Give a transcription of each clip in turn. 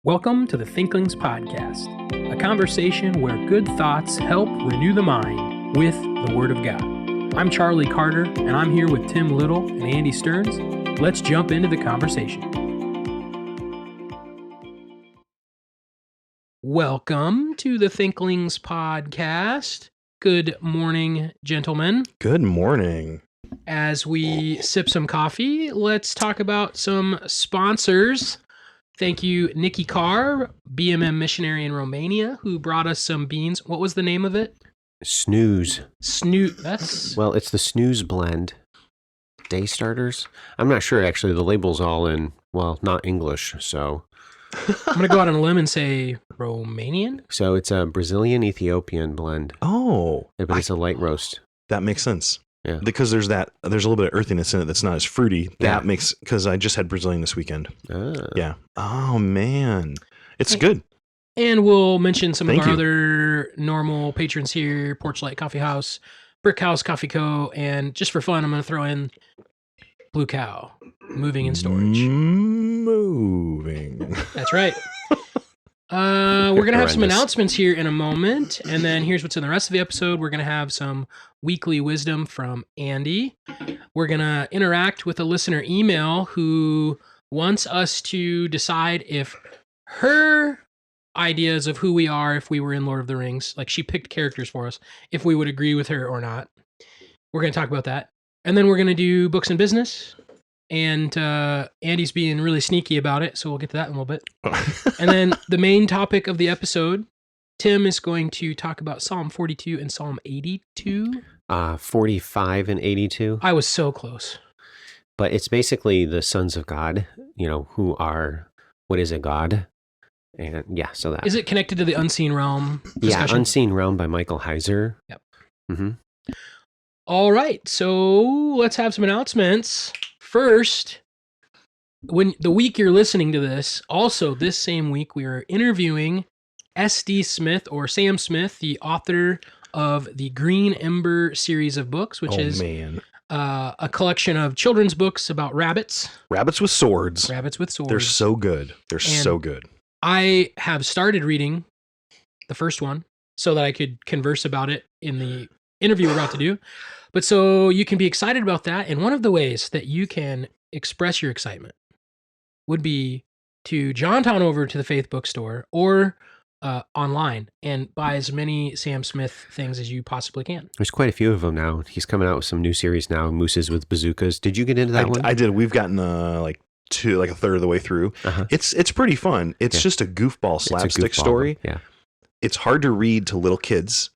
Welcome to the Thinklings Podcast, a conversation where good thoughts help renew the mind with the Word of God. I'm Charlie Carter, and I'm here with Tim Little and Andy Stearns. Let's jump into the conversation. Welcome to the Thinklings Podcast. Good morning, gentlemen. Good morning. As we sip some coffee, let's talk about some sponsors. Thank you, Nikki Carr, BMM missionary in Romania, who brought us some beans. What was the name of it? Snooze. That's... Well, it's the Snooze blend. Day starters? I'm not sure, actually. The label's all in, well, not English, so... I'm going to go out on a limb and say Romanian? So it's a Brazilian-Ethiopian blend. Oh. But it's a light roast. That makes sense. Yeah. Because there's a little bit of earthiness in it that's not as fruity. Yeah. That makes, because I just had Brazilian this weekend. Ah. Yeah. Oh, man. It's good. And we'll mention some Thank of our you. other normal patrons here, Porchlight Coffee House, Brick House Coffee Co., and just for fun, I'm going to throw in Blue Cow, Moving and Storage. Moving. That's right. We're going to have some Horrendous. announcements here in a moment, and then here's what's in the rest of the episode. We're going to have some weekly wisdom from Andy. We're going to interact with a listener email who wants us to decide if her ideas of who we are, if we were in Lord of the Rings, like she picked characters for us, if we would agree with her or not. We're going to talk about that. And then we're going to do books and business. And Andy's being really sneaky about it, so we'll get to that in a little bit. And then the main topic of the episode, Tim is going to talk about Psalm 42 and Psalm 82. 45 and 82. I was so close. But it's basically the sons of God, who are, what is a God? And yeah, so that. Is it connected to the Unseen Realm Yeah, discussion? Unseen Realm by Michael Heiser. Yep. Mm-hmm. All right, so let's have some announcements. First, when the week you're listening to this, also this same week, we are interviewing S.D. Smith, or Sam Smith, the author of the Green Ember series of books, which is man. a collection of children's books about rabbits. Rabbits with swords. Rabbits with swords. They're so good. They're so good. I have started reading the first one so that I could converse about it in the interview we're about to do. But so you can be excited about that. And one of the ways that you can express your excitement would be to jaunt on over to the Faith Bookstore or online and buy as many Sam Smith things as you possibly can. There's quite a few of them now. He's coming out with some new series now, Mooses with Bazookas. Did you get into that one? I did. We've gotten a third of the way through. Uh-huh. It's pretty fun. It's just a goofball slapstick story. Yeah. It's hard to read to little kids.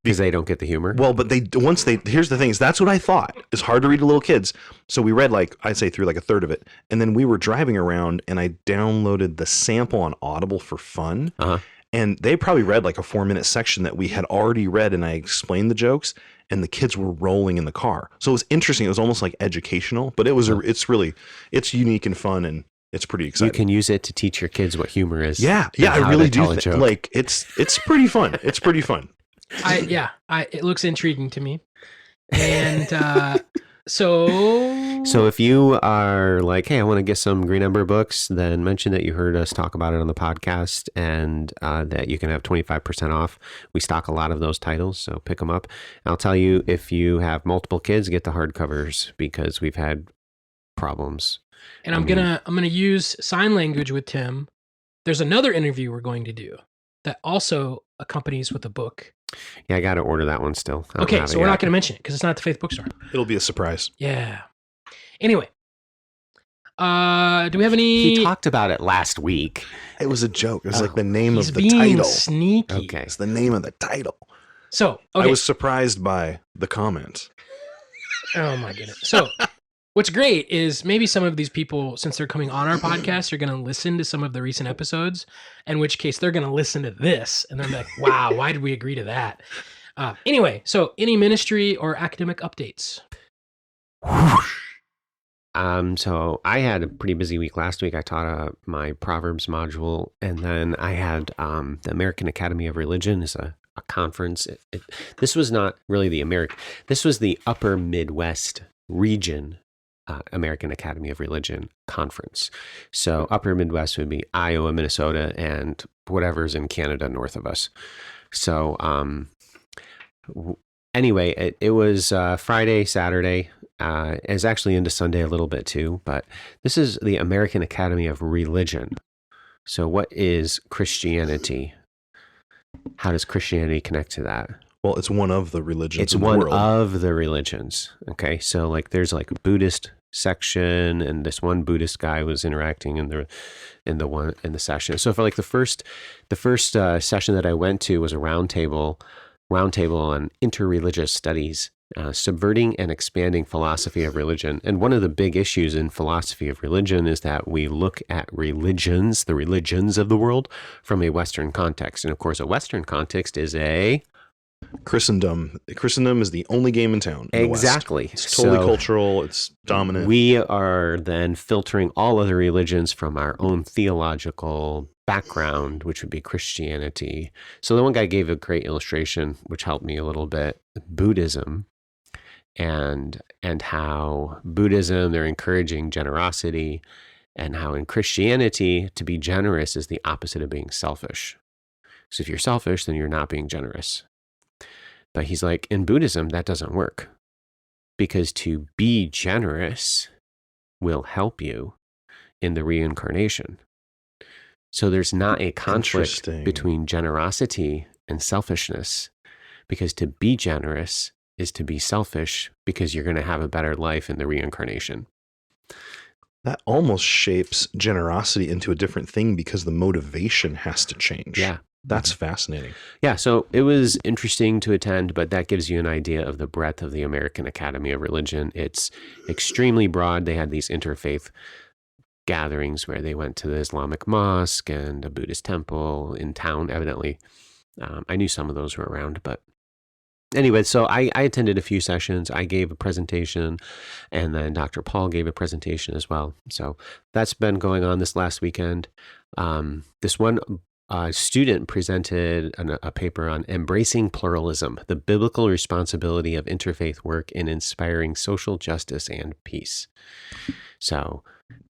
Because they don't get the humor. Well, but here's the thing is that's what I thought. It's hard to read to little kids. So we read I'd say through a third of it. And then we were driving around and I downloaded the sample on Audible for fun. Uh-huh. And they probably read a 4-minute section that we had already read and I explained the jokes and the kids were rolling in the car. So it was interesting. It was almost educational, but it's unique and fun and it's pretty exciting. You can use it to teach your kids what humor is. Yeah, I really do. It's pretty fun. It's pretty fun. It looks intriguing to me. And so if you are hey, I want to get some Green Ember books, then mention that you heard us talk about it on the podcast and that you can have 25% off. We stock a lot of those titles, so pick them up. I'll tell you, if you have multiple kids, get the hardcovers because we've had problems. And I'm gonna use sign language with Tim. There's another interview we're going to do that also accompanies with a book. Yeah, I got to order that one still. Okay, so we're not going to mention it because it's not at the Faith Bookstore. It'll be a surprise. Yeah. Anyway, do we have any? He talked about it last week. It was a joke. It was the name He's of the being title. sneaky. Okay. It's the name of the title. So, okay. I was surprised by the comment. Oh my goodness. So, what's great is maybe some of these people, since they're coming on our podcast, are going to listen to some of the recent episodes, in which case they're going to listen to this and they're like, wow, why did we agree to that? Anyway, so any ministry or academic updates? So I had a pretty busy week last week. I taught my Proverbs module, and then I had the American Academy of Religion is a conference. This was not really this was the Upper Midwest region American Academy of Religion conference. So upper Midwest would be Iowa, Minnesota, and whatever's in Canada north of us. So anyway, it was Friday, Saturday. It's actually into Sunday a little bit too, but this is the American Academy of Religion. So what is Christianity? How does Christianity connect to that? Well, it's one of the religions. It's in one the world. of the religions. Okay, so like there's like a Buddhist section, and this one Buddhist guy was interacting in the session. So for like the first session that I went to was a roundtable on interreligious studies, subverting and expanding philosophy of religion. And one of the big issues in philosophy of religion is that we look at religions, the religions of the world, from a Western context. And of course, a Western context is a Christendom. Christendom is the only game in town. In exactly. The West. It's totally cultural. It's dominant. We are then filtering all other religions from our own theological background, which would be Christianity. So the one guy gave a great illustration, which helped me a little bit. Buddhism, and how Buddhism, they're encouraging generosity, and how in Christianity, to be generous is the opposite of being selfish. So if you're selfish, then you're not being generous. But he's like, in Buddhism, that doesn't work, because to be generous will help you in the reincarnation. So there's not a conflict between generosity and selfishness, because to be generous is to be selfish, because you're going to have a better life in the reincarnation. That almost shapes generosity into a different thing because the motivation has to change. Yeah. That's fascinating. Yeah, so it was interesting to attend, but that gives you an idea of the breadth of the American Academy of Religion. It's extremely broad. They had these interfaith gatherings where they went to the Islamic mosque and a Buddhist temple in town, evidently. I knew some of those were around, but anyway, so I attended a few sessions. I gave a presentation, and then Dr. Paul gave a presentation as well. So that's been going on this last weekend. This one student presented a paper on embracing pluralism, the biblical responsibility of interfaith work in inspiring social justice and peace. So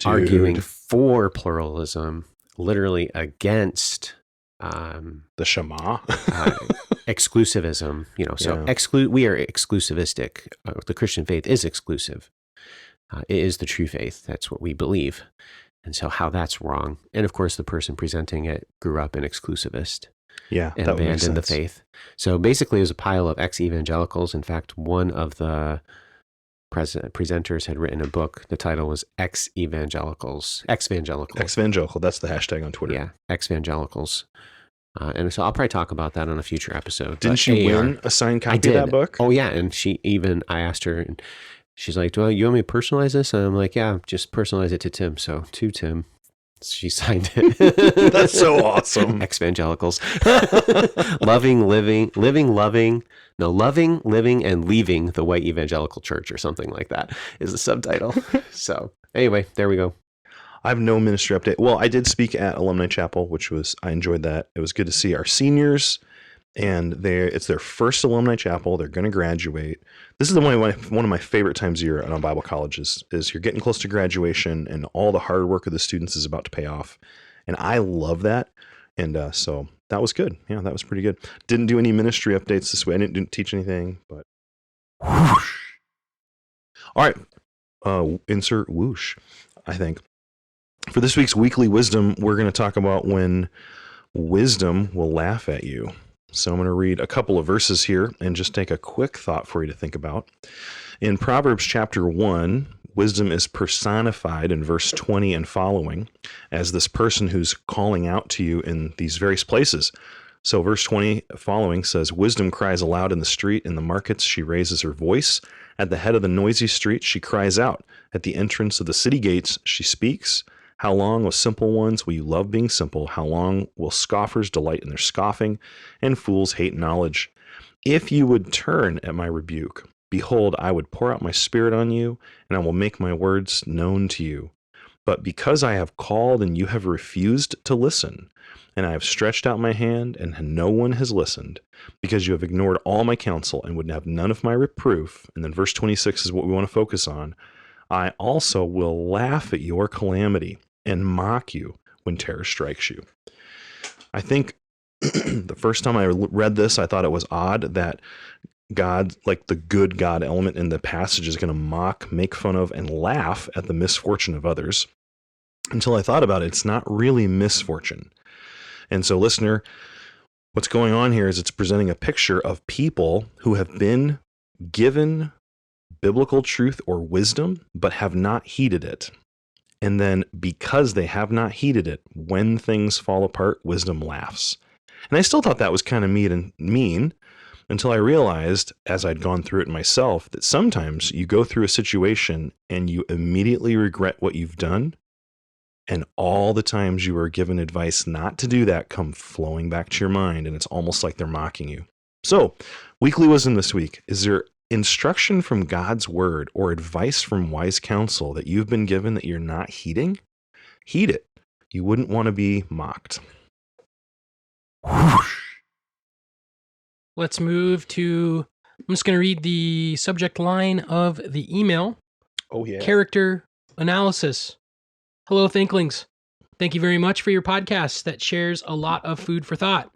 arguing for pluralism, literally against the Shema, exclusivism. So we are exclusivistic. The Christian faith is exclusive. It is the true faith. That's what we believe. And so how that's wrong. And of course, the person presenting it grew up an exclusivist. Yeah, and abandoned the faith. So basically, it was a pile of ex-evangelicals. In fact, one of the presenters had written a book. The title was Ex-Evangelical. Ex-Evangelical, that's the hashtag on Twitter. Yeah, ex-evangelicals. And so I'll probably talk about that on a future episode. Didn't she win a signed copy of that book? Oh, yeah. And I asked her, and she's like, "Well, you want me to personalize this?" And I'm like, "Yeah, just personalize it to Tim." So to Tim, she signed it. That's so awesome. Ex-evangelicals. Loving, living, and leaving the white evangelical church, or something like that is the subtitle. So anyway, there we go. I have no ministry update. Well, I did speak at Alumni Chapel, I enjoyed that. It was good to see our seniors, and it's their first Alumni Chapel. They're going to graduate. This is one of my favorite times of year at Bible colleges is you're getting close to graduation, and all the hard work of the students is about to pay off. And I love that. And so that was good. Yeah, that was pretty good. Didn't do any ministry updates this week. I didn't teach anything, but whoosh. All right. Insert whoosh, I think. For this week's weekly wisdom, we're going to talk about when wisdom will laugh at you. So I'm going to read a couple of verses here and just take a quick thought for you to think about. In Proverbs chapter 1, wisdom is personified in verse 20 and following as this person who's calling out to you in these various places. So verse 20 following says, "Wisdom cries aloud in the street. In the markets she raises her voice. At the head of the noisy street she cries out. At the entrance of the city gates she speaks. How long, O simple ones, will you love being simple? How long will scoffers delight in their scoffing, and fools hate knowledge? If you would turn at my rebuke, behold, I would pour out my spirit on you, and I will make my words known to you. But because I have called and you have refused to listen, and I have stretched out my hand and no one has listened, because you have ignored all my counsel and would have none of my reproof," and then verse 26 is what we want to focus on, I also will laugh at your calamity and mock you when terror strikes you. I think the first time I read this, I thought it was odd that God, like the good God element in the passage, is going to mock, make fun of, and laugh at the misfortune of others. Until I thought about it, it's not really misfortune. And so, listener, what's going on here is it's presenting a picture of people who have been given biblical truth or wisdom, but have not heeded it. And then because they have not heeded it, when things fall apart, wisdom laughs. And I still thought that was kind of mean until I realized, as I'd gone through it myself, that sometimes you go through a situation and you immediately regret what you've done. And all the times you were given advice not to do that come flowing back to your mind, and it's almost like they're mocking you. So, weekly wisdom this week. Is there instruction from God's word or advice from wise counsel that you've been given that you're not heeding? Heed it. You wouldn't want to be mocked. Let's move to, I'm just going to read the subject line of the email. Oh, yeah. Character analysis. Hello, Thinklings. Thank you very much for your podcast that shares a lot of food for thought.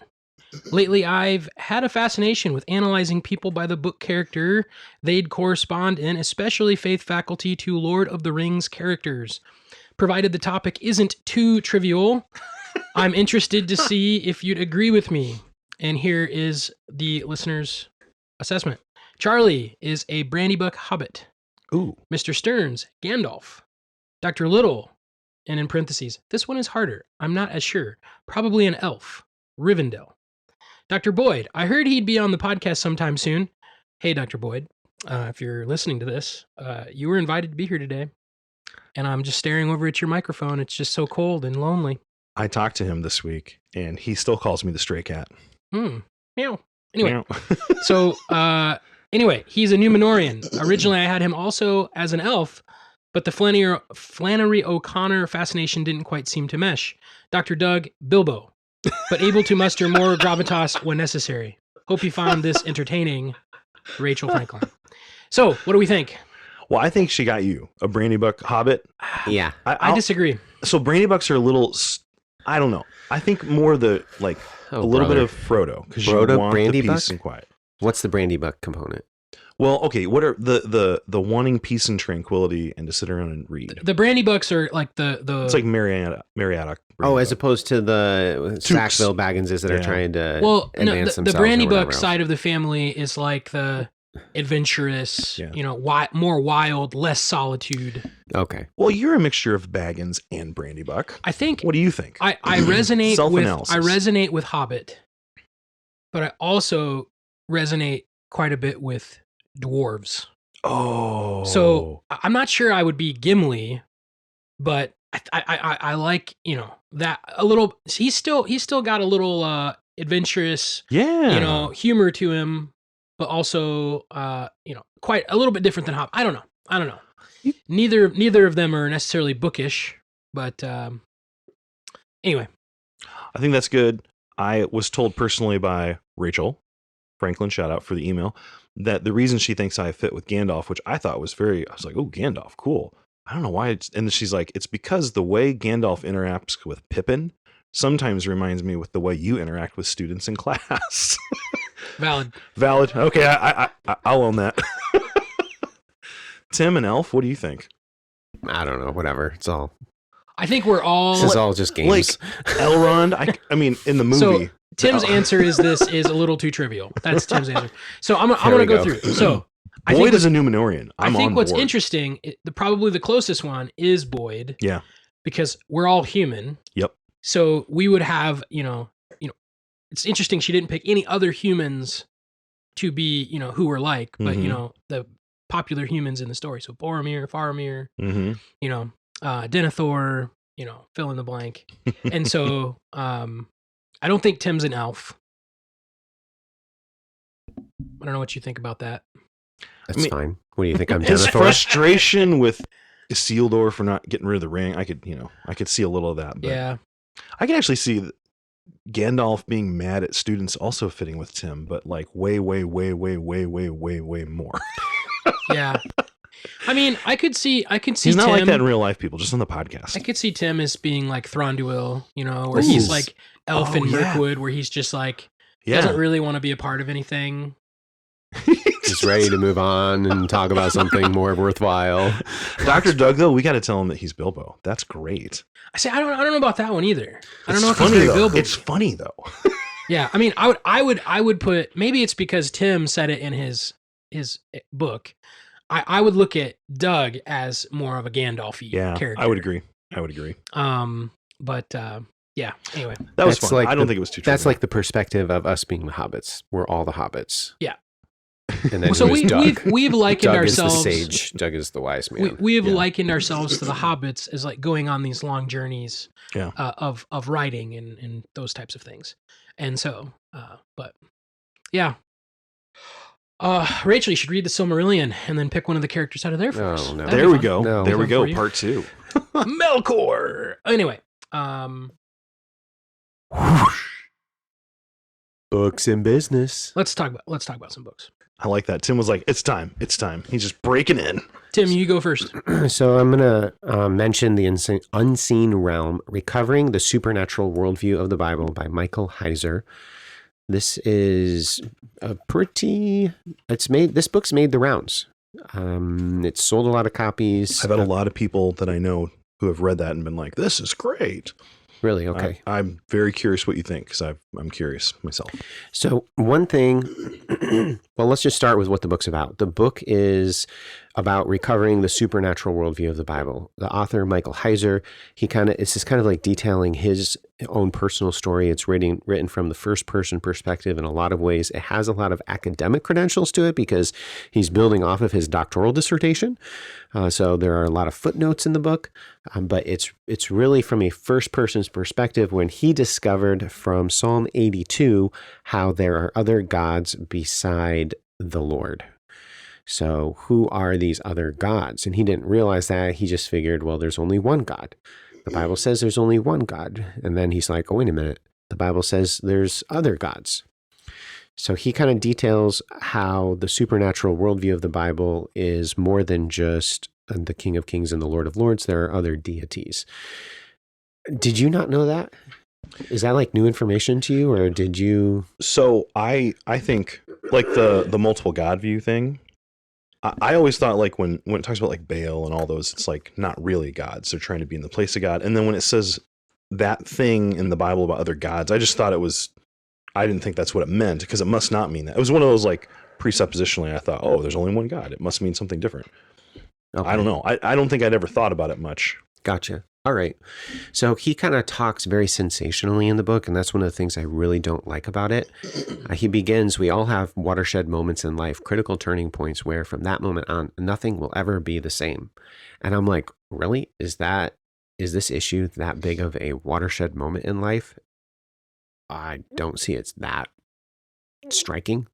Lately, I've had a fascination with analyzing people by the book character they'd correspond in, especially faith faculty to Lord of the Rings characters. Provided the topic isn't too trivial, I'm interested to see if you'd agree with me. And here is the listener's assessment. Charlie is a Brandybuck hobbit. Ooh. Mr. Stearns, Gandalf. Dr. Little, and in parentheses, this one is harder. I'm not as sure. Probably an elf. Rivendell. Dr. Boyd, I heard he'd be on the podcast sometime soon. Hey, Dr. Boyd, if you're listening to this, you were invited to be here today. And I'm just staring over at your microphone. It's just so cold and lonely. I talked to him this week, and he still calls me the stray cat. Meow. Anyway, Meow. so he's a Numenorian. Originally, I had him also as an elf, but the Flannery O'Connor fascination didn't quite seem to mesh. Dr. Doug, Bilbo, but able to muster more gravitas when necessary. Hope you found this entertaining, Rachel Franklin. So, what do we think? Well, I think she got you, a Brandybuck hobbit. Yeah. I disagree. So Brandybucks are a little, I don't know. I think more the, like, a little bit of Frodo. Because you want the peace and quiet. What's the Brandybuck component? Well, okay, what are the wanting peace and tranquility and to sit around and read? The Brandybucks are like the It's like Marietta. Oh, as opposed to the Sackville Bagginses that are trying to advance themselves. The Brandybuck side of the family is like the adventurous, more wild, less solitude. Okay. Well, you're a mixture of Baggins and Brandybuck. I think. What do you think? I resonate with Hobbit, but I also resonate quite a bit with dwarves. Oh. So I'm not sure I would be Gimli, but I like, that a little. He's still got a little adventurous, humor to him, but also quite a little bit different than Hobbit. I don't know. Neither of them are necessarily bookish, but anyway. I think that's good. I was told personally by Rachel Franklin, shout out for the email, that the reason she thinks I fit with Gandalf, which I thought was I was like, oh, Gandalf, cool. I don't know why. And she's like, it's because the way Gandalf interacts with Pippin sometimes reminds me with the way you interact with students in class. Valid. Okay, I'll own that. Tim and Elf, what do you think? I don't know. Whatever. It's all. I think we're all. This is all just games. Like Elrond. I mean, in the movie. So Tim's answer is a little too trivial. That's Tim's answer. So I'm going to go through. So Boyd is a Numenorian. I think what's interesting, probably the closest one is Boyd. Yeah. Because we're all human. Yep. So we would have, it's interesting she didn't pick any other humans to be, who we're like, but the popular humans in the story. So Boromir, Faramir, Denethor, fill in the blank. And so I don't think Tim's an elf. I don't know what you think about that. That's fine. What do you think? I'm his Denethor? Frustration with Isildur for not getting rid of the ring. I could see a little of that. But yeah. I can actually see Gandalf being mad at students also fitting with Tim, but like way, way, way, way, way, way, way, way more. Yeah. I mean, I could see He's not Tim, like that in real life, people, just on the podcast. I could see Tim as being like Thronduil, where he's like Elf in yeah. Mirkwood, where he's just like doesn't really want to be a part of anything. Just ready to move on and talk about something more worthwhile. Dr. Doug, though, we got to tell him that he's Bilbo. That's great. I say I don't know about that one either. I don't know if funny, he's very though. Bilbo. It's funny though. Yeah, I mean, I would put, maybe it's because Tim said it in his book. I would look at Doug as more of a Gandalf-y character. I would agree. But yeah. Anyway, that was fun. I don't think it was too. That's like the perspective of us being the hobbits. We're all the hobbits. Yeah. And then so we've likened Doug ourselves. Doug is the sage. Doug is the wise man. We have likened ourselves to the hobbits as like going on these long journeys of writing and those types of things. And so, but yeah. Rachel, you should read the Silmarillion and then pick one of the characters out of there for us. No. There we go. No. There we go. Part 2. Melkor. Anyway, books and business. let's talk about some books. I like that. Tim was like, "It's time. It's time." He's just breaking in. Tim, you go first. So I'm going to mention the Unseen Realm: Recovering the Supernatural Worldview of the Bible by Michael Heiser. This is this book's made the rounds. It's sold a lot of copies. I've had a lot of people that I know who have read that and been like, "This is great." Really? Okay. I'm very curious what you think, because I'm curious myself. So one thing, well, let's just start with what the book's about. The book is about recovering the supernatural worldview of the Bible. The author, Michael Heiser, it's just kind of like detailing his own personal story. It's written from the first person perspective in a lot of ways. It has a lot of academic credentials to it because he's building off of his doctoral dissertation. So there are a lot of footnotes in the book, but it's really from a first person's perspective when he discovered from Psalm 82 how there are other gods beside the Lord. So who are these other gods? And he didn't realize that. He just figured, well, there's only one God. The Bible says there's only one God. And then he's like, oh, wait a minute. The Bible says there's other gods. So he kind of details how the supernatural worldview of the Bible is more than just the King of Kings and the Lord of Lords. There are other deities. Did you not know that? Is that like new information to you, or did you? So I think like the multiple God view thing, I always thought like when it talks about like Baal and all those, it's like not really gods. They're trying to be in the place of God. And then when it says that thing in the Bible about other gods, I just thought I didn't think that's what it meant, because it must not mean that. It was one of those like presuppositionally, I thought, oh, there's only one God. It must mean something different. Okay. I don't know. I don't think I'd ever thought about it much. Gotcha. All right. So he kind of talks very sensationally in the book, and that's one of the things I really don't like about it. He begins, we all have watershed moments in life, critical turning points where from that moment on, nothing will ever be the same. And I'm like, really? Is this issue that big of a watershed moment in life? I don't see it's that striking.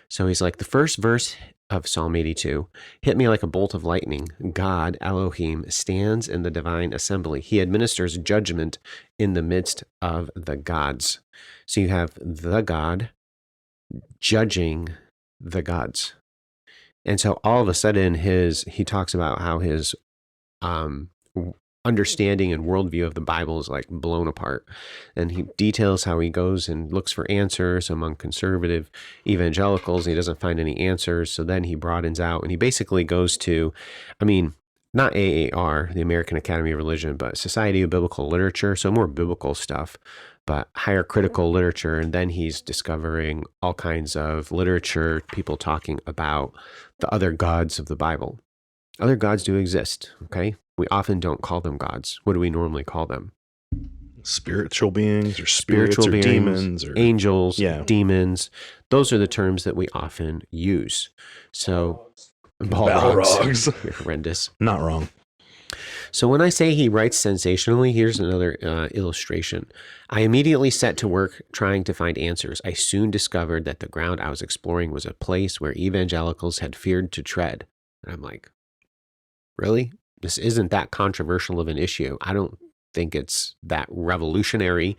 So he's like, the first verse of Psalm 82 hit me like a bolt of lightning. God, Elohim, stands in the divine assembly. He administers judgment in the midst of the gods. So you have the God judging the gods. And so all of a sudden he talks about how his understanding and worldview of the Bible is like blown apart. And he details how he goes and looks for answers among conservative evangelicals, and he doesn't find any answers. So then he broadens out and he basically goes to, not AAR, the American Academy of Religion, but Society of Biblical Literature. So more biblical stuff, but higher critical literature. And then he's discovering all kinds of literature, people talking about the other gods of the Bible. Other gods do exist, okay? We often don't call them gods. What do we normally call them? Spiritual beings or spirits or beings, demons or angels, demons. Those are the terms that we often use. So Balrogs. You're horrendous. Not wrong. So when I say he writes sensationally, here's another illustration. I immediately set to work trying to find answers. I soon discovered that the ground I was exploring was a place where evangelicals had feared to tread. And I'm like, really? This isn't that controversial of an issue. I don't think it's that revolutionary.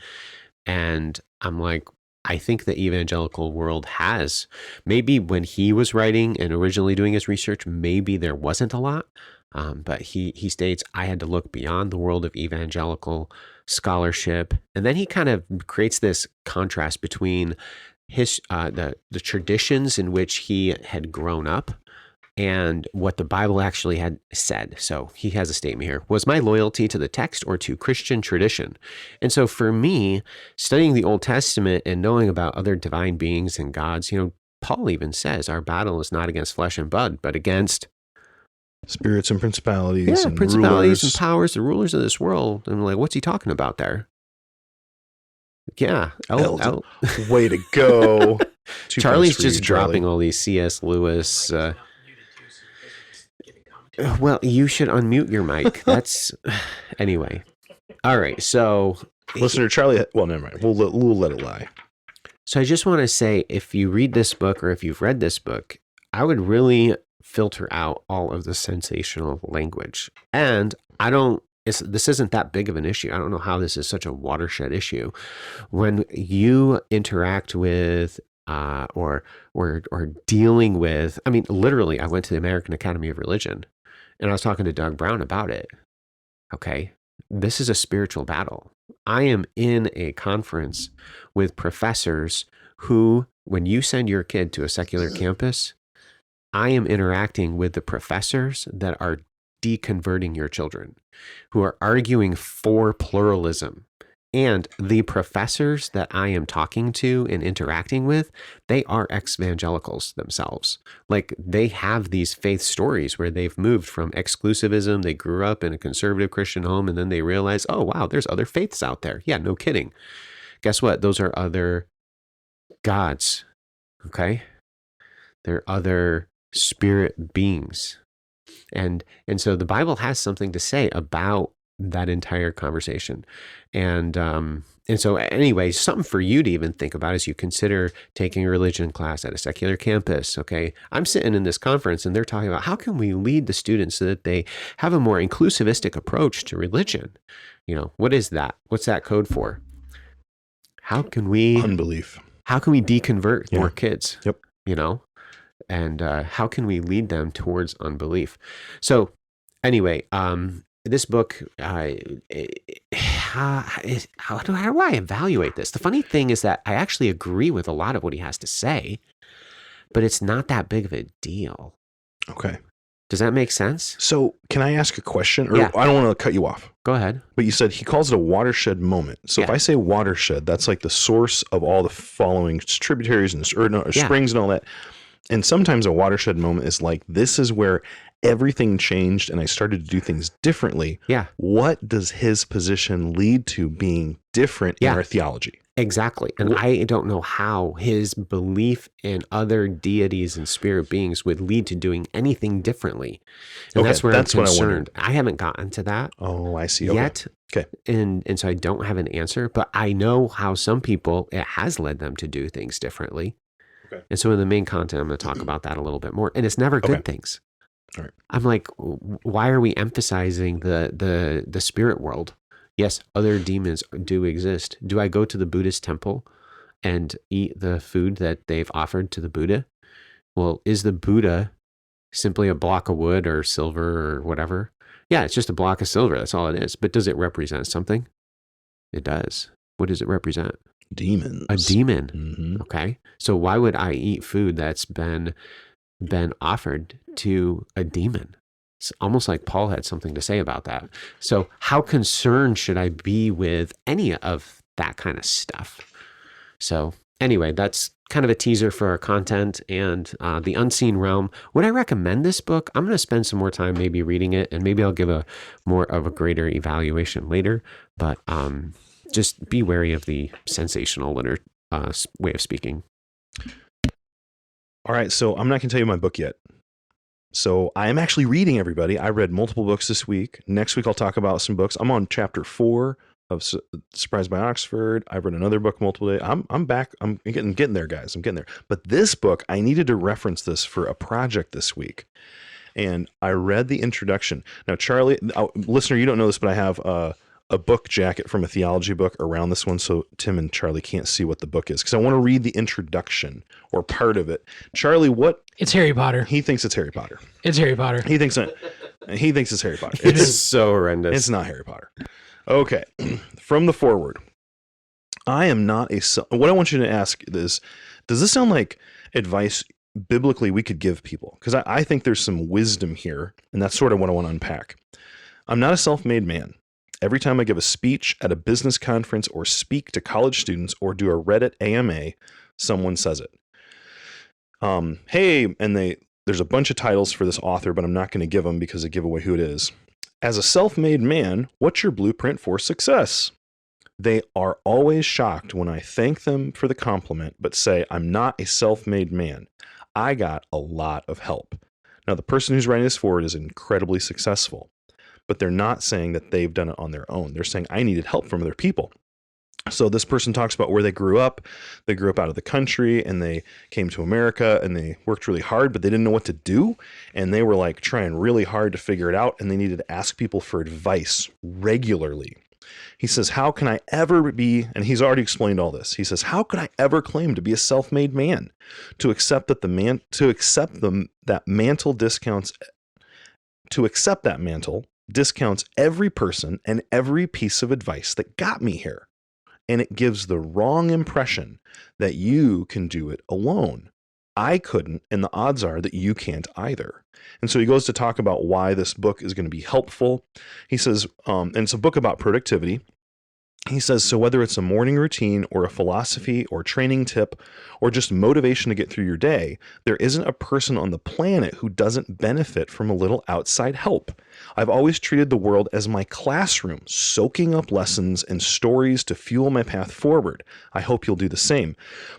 And I'm like, I think the evangelical world has. Maybe when he was writing and originally doing his research, maybe there wasn't a lot. But he states, I had to look beyond the world of evangelical scholarship. And then he kind of creates this contrast between his the traditions in which he had grown up and what the Bible actually had said. So he has a statement here. Was my loyalty to the text or to Christian tradition? And so for me, studying the Old Testament and knowing about other divine beings and gods, Paul even says our battle is not against flesh and blood, but against spirits and principalities and principalities rulers. and powers, the rulers of this world. And I'm like, what's he talking about there? Yeah. Way to go. 2 Charlie's points for you, just Charlie. dropping all these C.S. Lewis. Well, you should unmute your mic. That's anyway. All right. So Listener Charlie, well, never mind. We'll let it lie. So I just want to say, if you read this book or if you've read this book, I would really filter out all of the sensational language. And this isn't that big of an issue. I don't know how this is such a watershed issue. When you interact with or dealing with, I mean, literally, I went to the American Academy of Religion and I was talking to Doug Brown about it. Okay. This is a spiritual battle. I am in a conference with professors who, when you send your kid to a secular campus, I am interacting with the professors that are deconverting your children, who are arguing for pluralism. And the professors that I am talking to and interacting with, they are ex-evangelicals themselves. Like, they have these faith stories where they've moved from exclusivism. They grew up in a conservative Christian home, and then they realize, oh, wow, there's other faiths out there. Yeah, no kidding. Guess what? Those are other gods, okay? They're other spirit beings. And so the Bible has something to say about that entire conversation. And so anyway, something for you to even think about as you consider taking a religion class at a secular campus. Okay. I'm sitting in this conference and they're talking about how can we lead the students so that they have a more inclusivistic approach to religion? What is that? What's that code for? How can we Unbelief. How can we deconvert Yeah. more kids? Yep. And how can we lead them towards unbelief? So anyway, this book, how do I evaluate this? The funny thing is that I actually agree with a lot of what he has to say, but it's not that big of a deal. Okay. Does that make sense? So can I ask a question? Or Yeah. I don't want to cut you off. Go ahead. But you said he calls it a watershed moment. So if Yeah. I say watershed, that's like the source of all the following tributaries and springs and all that. And sometimes a watershed moment is like, this is where everything changed and I started to do things differently. Yeah. What does his position lead to being different in Yeah. our theology? Exactly. And I don't know how his belief in other deities and spirit beings would lead to doing anything differently. And Okay, that's where that's I'm what I concerned. wondered. I haven't gotten to that Oh, I see. yet. Okay. And so I don't have an answer, but I know how some people, it has led them to do things differently. Okay. And so in the main content, I'm going to talk about that a little bit more. And it's never good Okay. things. All right. I'm like, why are we emphasizing the spirit world? Yes, other demons do exist. Do I go to the Buddhist temple and eat the food that they've offered to the Buddha? Well, is the Buddha simply a block of wood or silver or whatever? Yeah, it's just a block of silver. That's all it is. But does it represent something? It does. What does it represent? Demons. A demon. Mm-hmm. Okay. So why would I eat food that's been offered to a demon? It's almost like Paul had something to say about that. So how concerned should I be with any of that kind of stuff? So anyway, that's kind of a teaser for our content and the Unseen Realm. Would I recommend this book? I'm going to spend some more time maybe reading it, and maybe I'll give a more of a greater evaluation later. But just be wary of the sensational way of speaking. All right. So I'm not going to tell you my book yet. So I am actually reading, everybody. I read multiple books this week. Next week, I'll talk about some books. I'm on chapter 4 of Surprised by Oxford. I've read another book multiple days. I'm back. I'm getting there, guys. I'm getting there. But this book, I needed to reference this for a project this week. And I read the introduction. Now, Charlie, listener, you don't know this, but I have a a book jacket from a theology book around this one so Tim and Charlie can't see what the book is, because I want to read the introduction or part of it. Charlie, what? It's Harry Potter. He thinks it's Harry Potter. It's Harry Potter. He thinks it's Harry Potter. It's so horrendous. It's not Harry Potter. Okay. From the foreword. I am not what I want you to ask is, does this sound like advice biblically we could give people? Because I think there's some wisdom here, and that's sort of what I want to unpack. I'm not a self-made man. Every time I give a speech at a business conference or speak to college students or do a Reddit AMA, someone says it. Hey, and there's a bunch of titles for this author, but I'm not going to give them because they give away who it is. As a self-made man, what's your blueprint for success? They are always shocked when I thank them for the compliment, but say, I'm not a self-made man. I got a lot of help. Now, the person who's writing this forward is incredibly successful, but they're not saying that they've done it on their own. They're saying, I needed help from other people. So this person talks about where they grew up. They grew up out of the country and they came to America and they worked really hard, but they didn't know what to do. And they were like trying really hard to figure it out. And they needed to ask people for advice regularly. He says, how can I ever be, and he's already explained all this. He says, how could I ever claim to be a self-made man? To accept that that mantle discounts every person and every piece of advice that got me here. And it gives the wrong impression that you can do it alone. I couldn't, and the odds are that you can't either. And so he goes to talk about why this book is going to be helpful. He says, and it's a book about productivity. He says, so whether it's a morning routine or a philosophy or training tip or just motivation to get through your day, there isn't a person on the planet who doesn't benefit from a little outside help. I've always treated the world as my classroom, soaking up lessons and stories to fuel my path forward. I hope you'll do the same.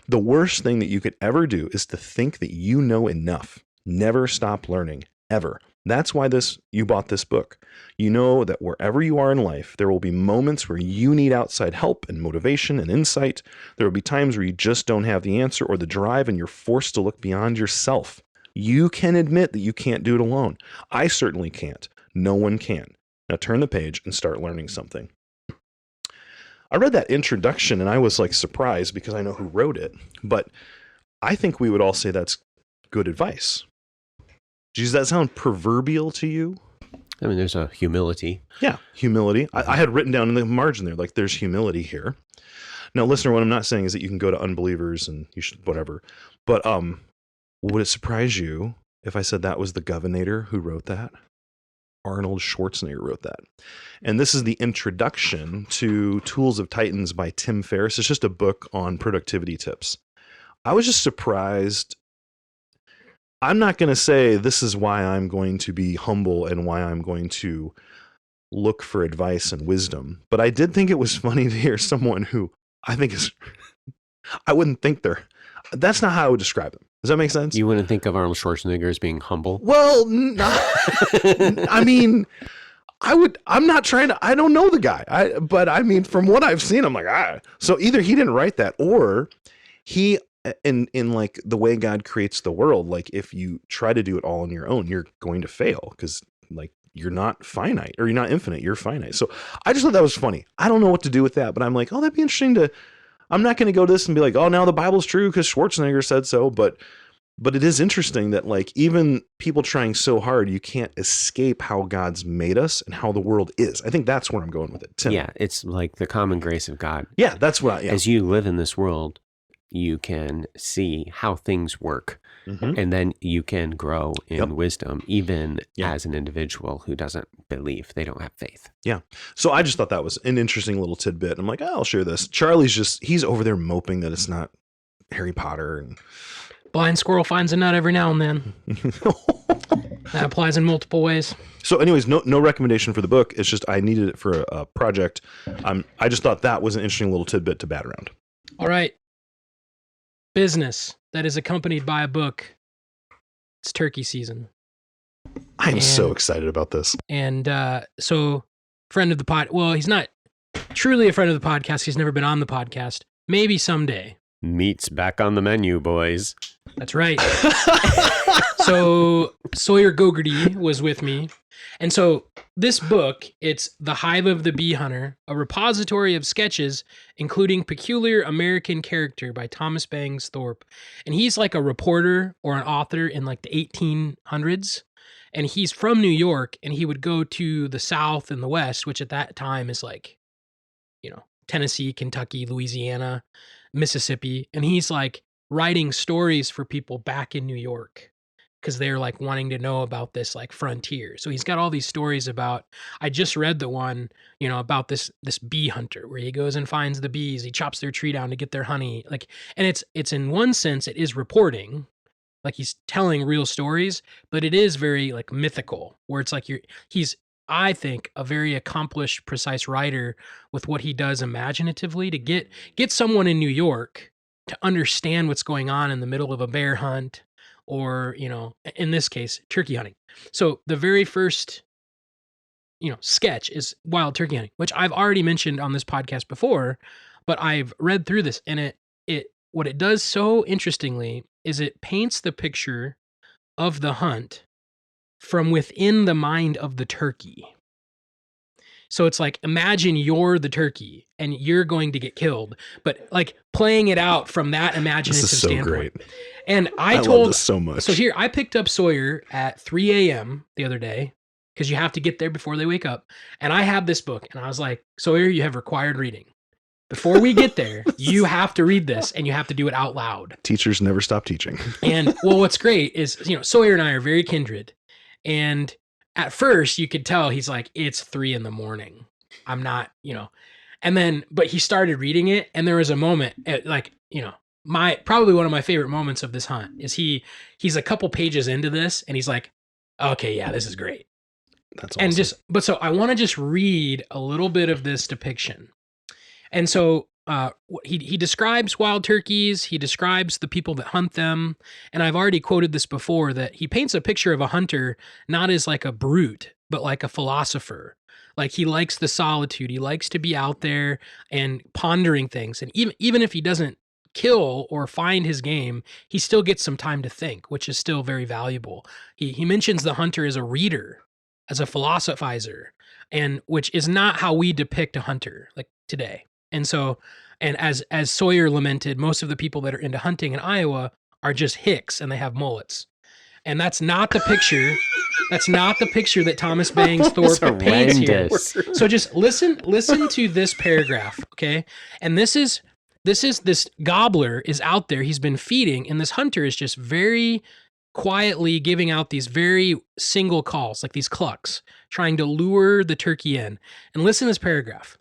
The worst thing that you could ever do is to think that you know enough. Never stop learning, ever. That's why you bought this book. You know that wherever you are in life, there will be moments where you need outside help and motivation and insight. There will be times where you just don't have the answer or the drive and you're forced to look beyond yourself. You can admit that you can't do it alone. I certainly can't. No one can. Now turn the page and start learning something. I read that introduction and I was like surprised because I know who wrote it, but I think we would all say that's good advice. Does that sound proverbial to you? I mean, there's a humility. Yeah, humility. I had written down in the margin there, like there's humility here. Now, listener, what I'm not saying is that you can go to unbelievers and you should whatever. But would it surprise you if I said that was the Governor who wrote that? Arnold Schwarzenegger wrote that. And this is the introduction to Tools of Titans by Tim Ferris. It's just a book on productivity tips. I was just surprised. I'm not going to say this is why I'm going to be humble and why I'm going to look for advice and wisdom. But I did think it was funny to hear someone who I think is, I wouldn't think that's not how I would describe them. Does that make sense? You wouldn't think of Arnold Schwarzenegger as being humble? Well, I mean, I'm not trying to, I don't know the guy. But I mean, from what I've seen, I'm like, So either he didn't write that or he, in like the way God creates the world, like if you try to do it all on your own, you're going to fail because like you're not finite or you're not infinite, you're finite. So I just thought that was funny. I don't know what to do with that, but I'm like, oh, that'd be interesting I'm not going to go to this and be like, oh, now the Bible's true because Schwarzenegger said so. But it is interesting that like even people trying so hard, you can't escape how God's made us and how the world is. I think that's where I'm going with it. Tim. Yeah, it's like the common grace of God. Yeah, that's what As you live in this world, you can see how things work, and then you can grow in wisdom, even as an individual who doesn't believe, they don't have faith. Yeah. So I just thought that was an interesting little tidbit. I'm like, I'll share this. Charlie's he's over there moping that it's not Harry Potter. And Blind squirrel finds a nut every now and then. That applies in multiple ways. So anyways, no recommendation for the book. It's just I needed it for a project. I just thought that was an interesting little tidbit to bat around. All right. Business that is accompanied by a book. It's turkey season. I'm so excited about this. And so friend of the pod, well, he's not truly a friend of the podcast. He's never been on the podcast. Maybe someday. Meat's back on the menu, boys. That's right. So Sawyer Gogarty was with me. And so this book, it's The Hive of the Bee Hunter, a repository of sketches, including Peculiar American Character by Thomas Bangs Thorpe. And he's like a reporter or an author in like the 1800s. And he's from New York, and he would go to the South and the West, which at that time is like, Tennessee, Kentucky, Louisiana, Mississippi. And he's like writing stories for people back in New York because they're like wanting to know about this like frontier. So he's got all these stories about, I just read the one, about this bee hunter where he goes and finds the bees, he chops their tree down to get their honey. Like, and it's in one sense, it is reporting, like he's telling real stories, but it is very like mythical where it's like he's, I think, a very accomplished, precise writer with what he does imaginatively to get someone in New York to understand what's going on in the middle of a bear hunt or, in this case, turkey hunting. So the very first, sketch is wild turkey hunting, which I've already mentioned on this podcast before, but I've read through this and what it does so interestingly is it paints the picture of the hunt from within the mind of the turkey. So it's like, imagine you're the turkey and you're going to get killed, but like playing it out from that imaginative This is so standpoint. great. And I love told this so much. So here, I picked up Sawyer at 3 a.m. the other day because you have to get there before they wake up. And I have this book and I was like, Sawyer, you have required reading. Before we get there, you have to read this and you have to do it out loud. Teachers never stop teaching. And well, what's great is, Sawyer and I are very kindred. And at first you could tell he's like, it's 3 a.m. I'm not, and then, but he started reading it. And there was a moment probably one of my favorite moments of this hunt is he's a couple pages into this and he's like, okay, yeah, this is great. That's awesome. And so I want to just read a little bit of this depiction. And so he describes wild turkeys. He describes the people that hunt them. And I've already quoted this before that he paints a picture of a hunter not as like a brute, but like a philosopher. Like he likes the solitude. He likes to be out there and pondering things. And even if he doesn't kill or find his game, he still gets some time to think, which is still very valuable. He mentions the hunter as a reader, as a philosophizer, and which is not how we depict a hunter like today. And so, and as Sawyer lamented, most of the people that are into hunting in Iowa are just hicks and they have mullets. And that's not the picture. That's not the picture that Thomas Bangs Thorpe paints here. So just listen to this paragraph, okay? And this gobbler is out there. He's been feeding, and this hunter is just very quietly giving out these very single calls, like these clucks, trying to lure the turkey in. And listen to this paragraph.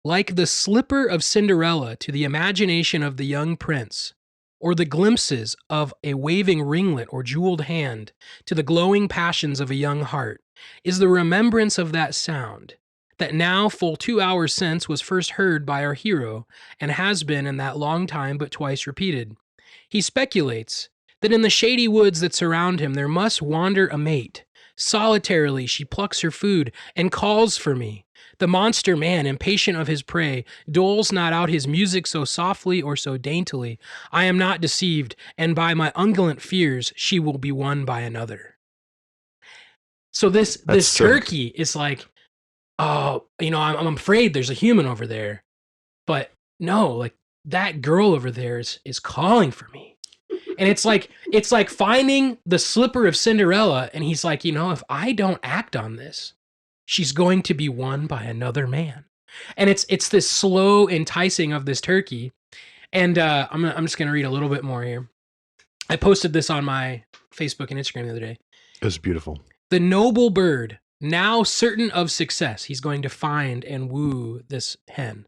Like the slipper of Cinderella to the imagination of the young prince, or the glimpses of a waving ringlet or jeweled hand to the glowing passions of a young heart, is the remembrance of that sound, that now full 2 hours since was first heard by our hero, and has been in that long time but twice repeated. He speculates that in the shady woods that surround him there must wander a mate. Solitarily she plucks her food and calls for me. The monster man, impatient of his prey, doles not out his music so softly or so daintily. I am not deceived, and by my unguent fears she will be won by another. So this turkey is like, oh, I'm afraid there's a human over there. But no, like that girl over there is calling for me. And it's like finding the slipper of Cinderella. And he's like, if I don't act on this, she's going to be won by another man. And it's this slow enticing of this turkey. And I'm just going to read a little bit more here. I posted this on my Facebook and Instagram the other day. It was beautiful. The noble bird, now certain of success, he's going to find and woo this hen.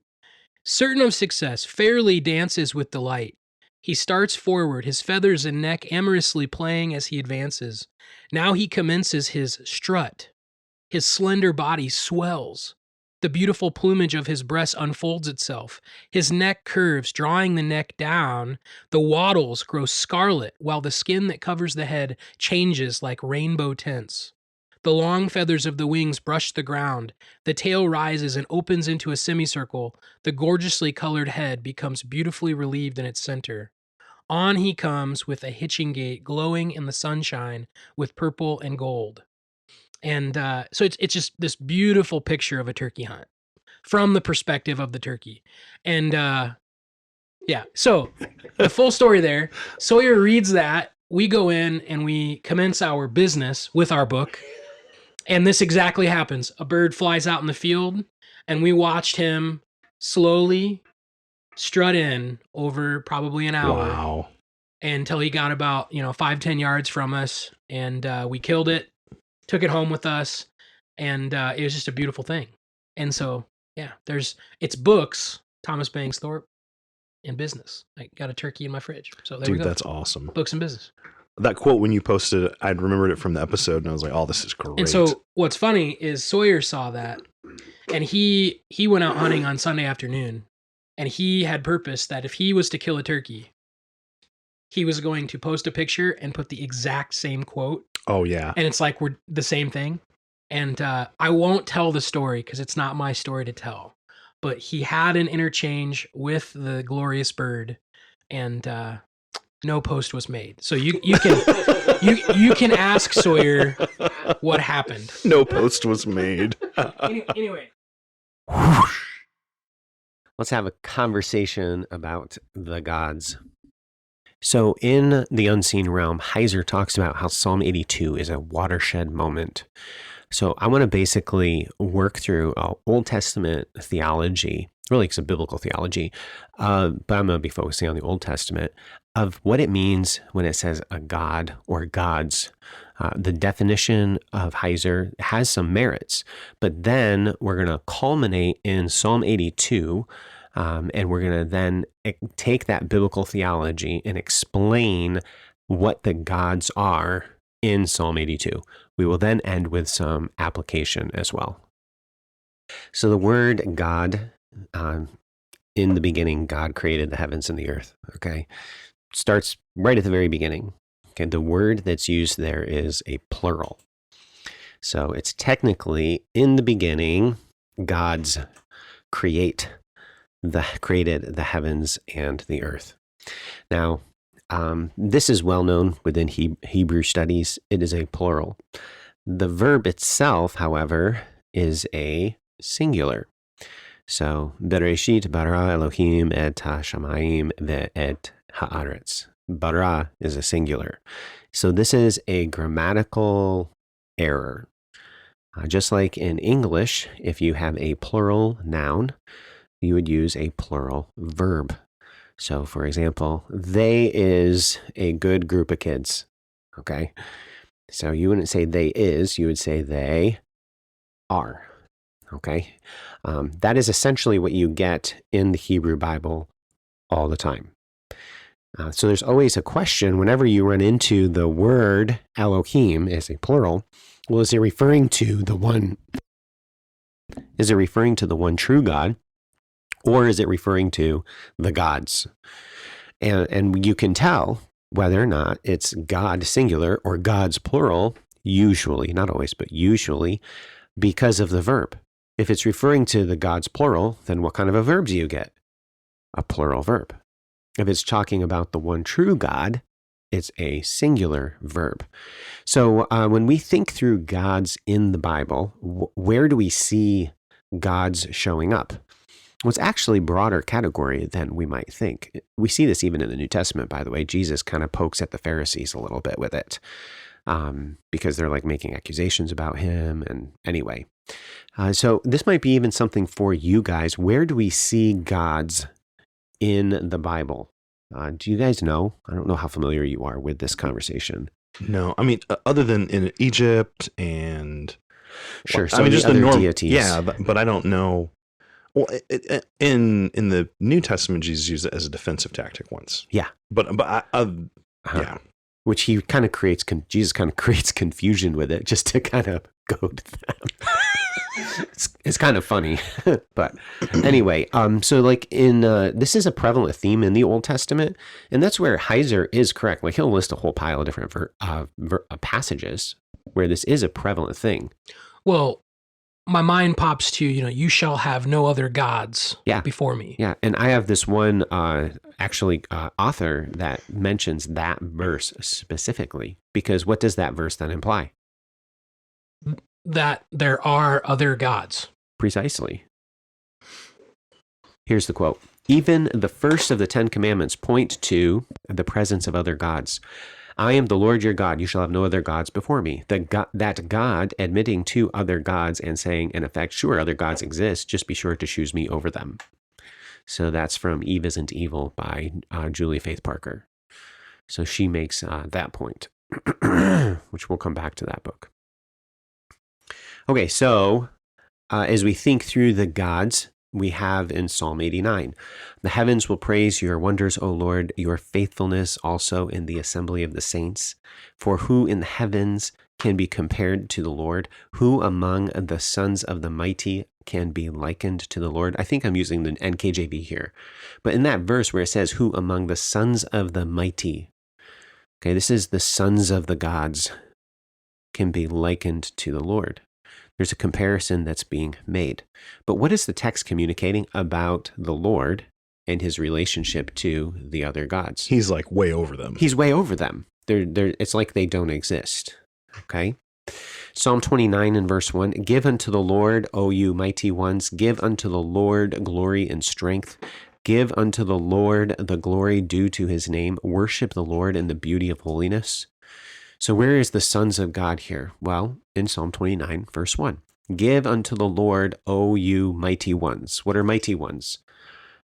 Certain of success, fairly dances with delight. He starts forward, his feathers and neck amorously playing as he advances. Now he commences his strut. His slender body swells. The beautiful plumage of his breast unfolds itself. His neck curves, drawing the neck down. The wattles grow scarlet, while the skin that covers the head changes like rainbow tints. The long feathers of the wings brush the ground. The tail rises and opens into a semicircle. The gorgeously colored head becomes beautifully relieved in its center. On he comes with a hitching gait glowing in the sunshine with purple and gold. And so it's just this beautiful picture of a turkey hunt from the perspective of the turkey. And yeah, so the full story there. Sawyer reads that. We go in and we commence our business with our book. And this exactly happens. A bird flies out in the field, and we watched him slowly strut in over probably an hour. Wow. Until he got about 5-10 yards from us, and we killed it, took it home with us, and it was just a beautiful thing. And so yeah, it's books, Thomas Banks Thorpe, and business. I got a turkey in my fridge, so there you Dude, go. that's awesome. Books and business. That quote, when you posted it, I'd remembered it from the episode, and I was like, oh, this is great. And so what's funny is Sawyer saw that, and he went out hunting on Sunday afternoon, and he had purpose that if he was to kill a turkey, he was going to post a picture and put the exact same quote. Oh, yeah. And it's like we're the same thing. And I won't tell the story because it's not my story to tell. But he had an interchange with the glorious bird, and no post was made. So you can you can ask Sawyer what happened. No post was made. Anyway. Let's have a conversation about the gods. So in the unseen realm, Heiser talks about how Psalm 82 is a watershed moment. So I want to basically work through Old Testament theology, really it's a biblical theology, but I'm going to be focusing on the Old Testament, of what it means when it says a god or gods. The definition of Heiser has some merits, but then we're going to culminate in Psalm 82, and we're going to then take that biblical theology and explain what the gods are in Psalm 82. We will then end with some application as well. So the word God, in the beginning, God created the heavens and the earth, okay? Starts right at the very beginning. Okay, the word that's used there is a plural. So it's technically, in the beginning, gods created the heavens and the earth. Now, this is well known within Hebrew studies. It is a plural. The verb itself, however, is a singular. So, Bereshit bara Elohim et ha-shamayim ve'et ha'aretz. Bara is a singular. So this is a grammatical error. Just like in English, if you have a plural noun, you would use a plural verb. So, for example, they is a good group of kids, okay? So you wouldn't say they is, you would say they are, okay? That is essentially what you get in the Hebrew Bible all the time. So there's always a question whenever you run into the word Elohim as a plural. Well, is it referring to the one true God? Or is it referring to the gods? And you can tell whether or not it's God singular or gods plural, usually, not always, but usually, because of the verb. If it's referring to the gods plural, then what kind of a verb do you get? A plural verb. If it's talking about the one true God, it's a singular verb. So when we think through gods in the Bible, where do we see gods showing up? Well, it's actually a broader category than we might think. We see this even in the New Testament, by the way. Jesus kind of pokes at the Pharisees a little bit with it because they're like making accusations about him. And anyway, so this might be even something for you guys. Where do we see gods in the Bible? Do you guys know? I don't know how familiar you are with this conversation. No, I mean, other than in Egypt and... Sure, so I mean, just the deities. Yeah, but I don't know. Well, in the New Testament, Jesus used it as a defensive tactic once. Yeah. But yeah. which he kind of creates, Jesus kind of creates confusion with it just to kind of goad them. It's kind of funny, but anyway, so like this is a prevalent theme in the Old Testament, and that's where Heiser is correct. Like he'll list a whole pile of different passages where this is a prevalent thing. Well, my mind pops to, you shall have no other gods before me. Yeah, and I have this one author that mentions that verse specifically, because what does that verse then imply? That there are other gods. Precisely. Here's the quote. Even the first of the 10 commandments point to the presence of other gods. I am the Lord your God. You shall have no other gods before me. That God admitting to other gods and saying, in effect, sure, other gods exist. Just be sure to choose me over them. So that's from Eve Isn't Evil by Julie Faith Parker. So she makes that point, which we'll come back to that book. Okay, so as we think through the gods we have in Psalm 89, the heavens will praise your wonders, O Lord, your faithfulness also in the assembly of the saints. For who in the heavens can be compared to the Lord? Who among the sons of the mighty can be likened to the Lord? I think I'm using the NKJV here. But in that verse where it says, who among the sons of the mighty, okay, this is the sons of the gods can be likened to the Lord. There's a comparison that's being made. But what is the text communicating about the Lord and his relationship to the other gods? He's like way over them. He's way over them. It's like they don't exist. Okay? Psalm 29 and verse 1, give unto the Lord, O you mighty ones, give unto the Lord glory and strength. Give unto the Lord the glory due to his name. Worship the Lord in the beauty of holiness. So where is the sons of God here? Well, in Psalm 29, verse 1. Give unto the Lord, O you mighty ones. What are mighty ones?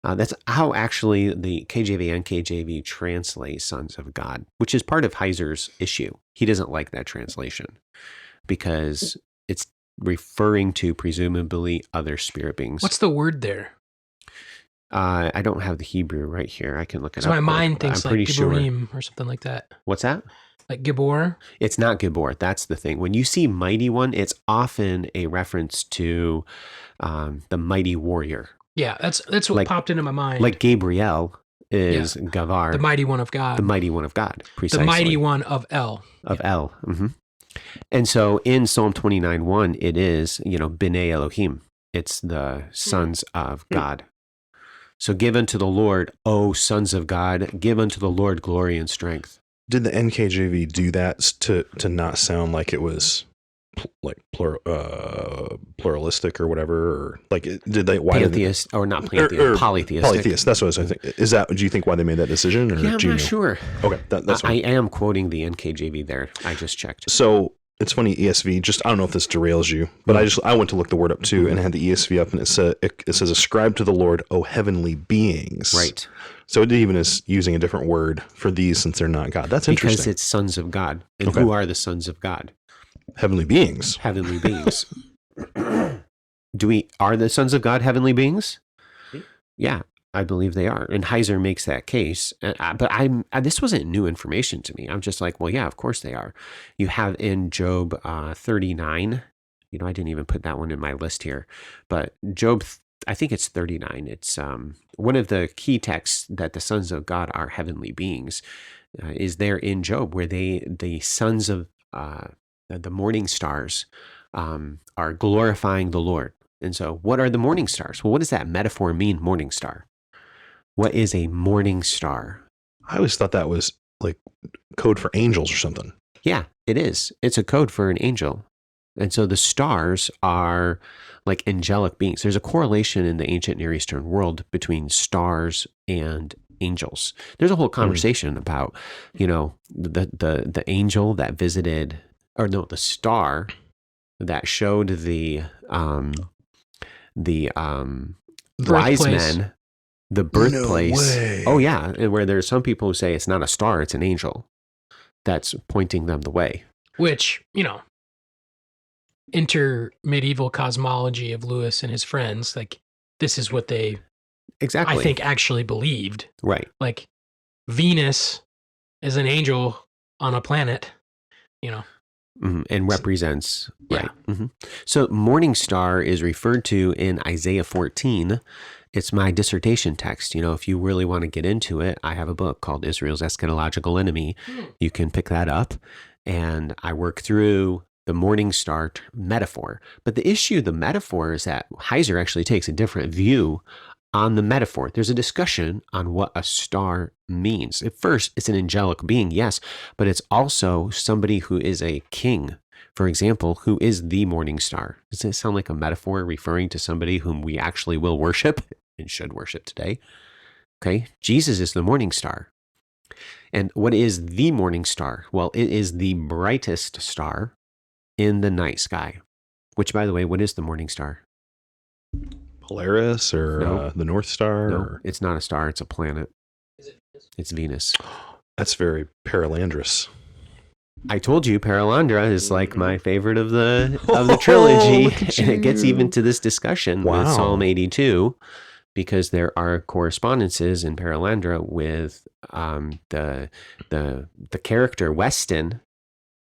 That's how actually the KJV and KJV translate sons of God, which is part of Heiser's issue. He doesn't like that translation because it's referring to presumably other spirit beings. What's the word there? I don't have the Hebrew right here. I can look it up. So my mind thinks I'm like pretty sure. Gibborim or something like that. What's that? Like Gibbor? It's not Gibbor. That's the thing. When you see mighty one, it's often a reference to the mighty warrior. Yeah, that's what popped into my mind. Like Gabriel is Gavar. The mighty one of God. The mighty one of God, precisely. The mighty one of El. Of El. Mm-hmm. And so in Psalm 29:1, it is, B'nai Elohim. It's the sons of God. So give unto the Lord, O sons of God, give unto the Lord glory and strength. Did the NKJV do that to not sound like it was pluralistic or whatever? Or like, did they? Why pantheist or not pantheist? Polytheistic. Polytheist. That's what I was thinking. Is that? Do you think why they made that decision? Or yeah, I'm not sure. Okay, that's. I am quoting the NKJV there. I just checked. So it's funny, ESV. Just I don't know if this derails you, but I went to look the word up too, and had the ESV up, and it says, "Ascribe to the Lord, O heavenly beings." Right. So it even is using a different word for these since they're not God. That's interesting. Because it's sons of God. And who are the sons of God? Heavenly beings. Heavenly beings. Are the sons of God heavenly beings? Yeah, I believe they are. And Heiser makes that case. But this wasn't new information to me. I'm just like, well, yeah, of course they are. You have in Job 39, I didn't even put that one in my list here, but Job, I think it's 39. It's one of the key texts that the sons of God are heavenly beings is there in Job, where the sons of the morning stars are glorifying the Lord. And so what are the morning stars? Well, what does that metaphor mean, morning star? What is a morning star? I always thought that was like code for angels or something. Yeah, it is. It's a code for an angel. And so the stars are like angelic beings. There's a correlation in the ancient Near Eastern world between stars and angels. There's a whole conversation about, the angel that visited, the star that showed the wise men the birthplace. No way. Oh yeah, and where there's some people who say it's not a star, it's an angel that's pointing them the way. Which, inter-medieval cosmology of Lewis and his friends, like this is what they exactly I think actually believed. Right. Like Venus is an angel on a planet, you know. And represents, Yeah. right. So morning star is referred to in Isaiah 14. It's my dissertation text. You know, if you really want to get into it, I have a book called Israel's Eschatological Enemy. You can pick that up, and I work through the morning star metaphor. But the metaphor is that Heiser actually takes a different view on the metaphor. There's a discussion on what a star means. At first, it's an angelic being, yes, but it's also somebody who is a king, for example, who is the morning star. Does it sound like a metaphor referring to somebody whom we actually will worship and should worship today? Okay, Jesus is the morning star. And what is the morning star? Well, it is the brightest star in the night sky. Which, by the way, what is the morning star? Polaris or No. the North Star? No, Or... it's not a star, it's a planet. Is it Venus? It's Venus. That's very paralandrous. I told you Paralandra is like my favorite of the trilogy, look at and it gets you. even to this discussion with Wow. Psalm 82, because there are correspondences in Paralandra with the character Weston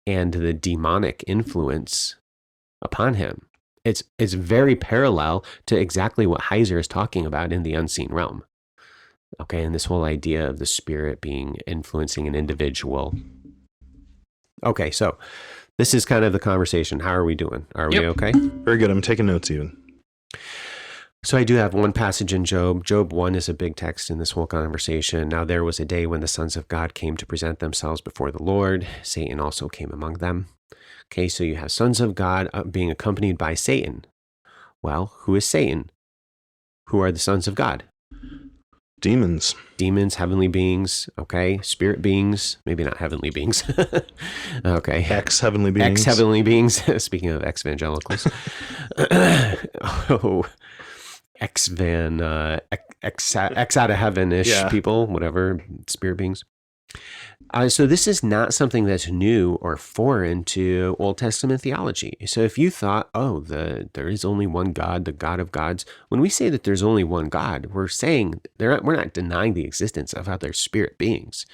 and the demonic influence upon him. It's very parallel to exactly what Heiser is talking about in the unseen realm. Okay, and this whole idea of the spirit being influencing an individual. Okay, so this is kind of the conversation. How are we doing? Are we okay? Very good. I'm taking notes even. So I do have one passage in Job. Job 1 is a big text in this whole conversation. Now there was a day when the sons of God came to present themselves before the Lord. Satan also came among them. Okay, so you have sons of God being accompanied by Satan. Well, who is Satan? Who are the sons of God? Demons. Demons, heavenly beings, okay? Spirit beings, maybe not heavenly beings. Okay. Ex-heavenly beings. Ex-heavenly beings. Speaking of ex-evangelicals. Ex out of heaven-ish people, whatever, spirit beings. So this is not something that's new or foreign to Old Testament theology. So if you thought, there is only one God, the God of gods, when we say that there's only one God, we're saying we're not denying the existence of other spirit beings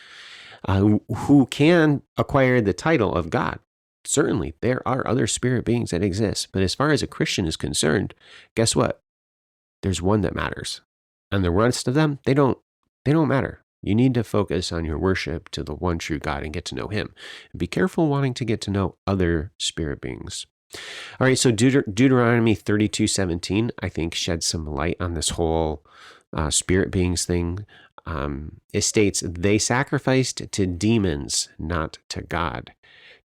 who can acquire the title of God. Certainly, there are other spirit beings that exist. But as far as a Christian is concerned, guess what? There's one that matters. And the rest of them, they don't matter. You need to focus on your worship to the one true God and get to know him. And be careful wanting to get to know other spirit beings. All right, so Deuteronomy 32:17, I think, sheds some light on this whole spirit beings thing. It states, they sacrificed to demons, not to God.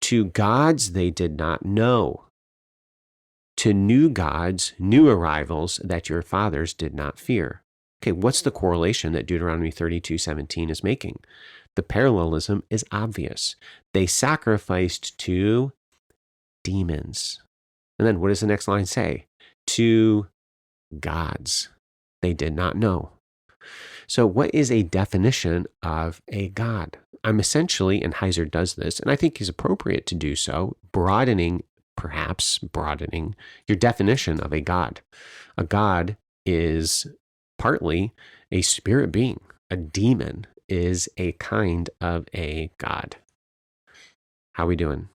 To gods they did not know. To new gods, new arrivals that your fathers did not fear. Okay, what's the correlation that Deuteronomy 32:17 is making? The parallelism is obvious. They sacrificed to demons. And then what does the next line say? To gods they did not know. So what is a definition of a god? I'm essentially, and Heiser does this, and I think he's appropriate to do so, broadening your definition of a god. A god is partly a spirit being. A demon is a kind of a god. How are we doing?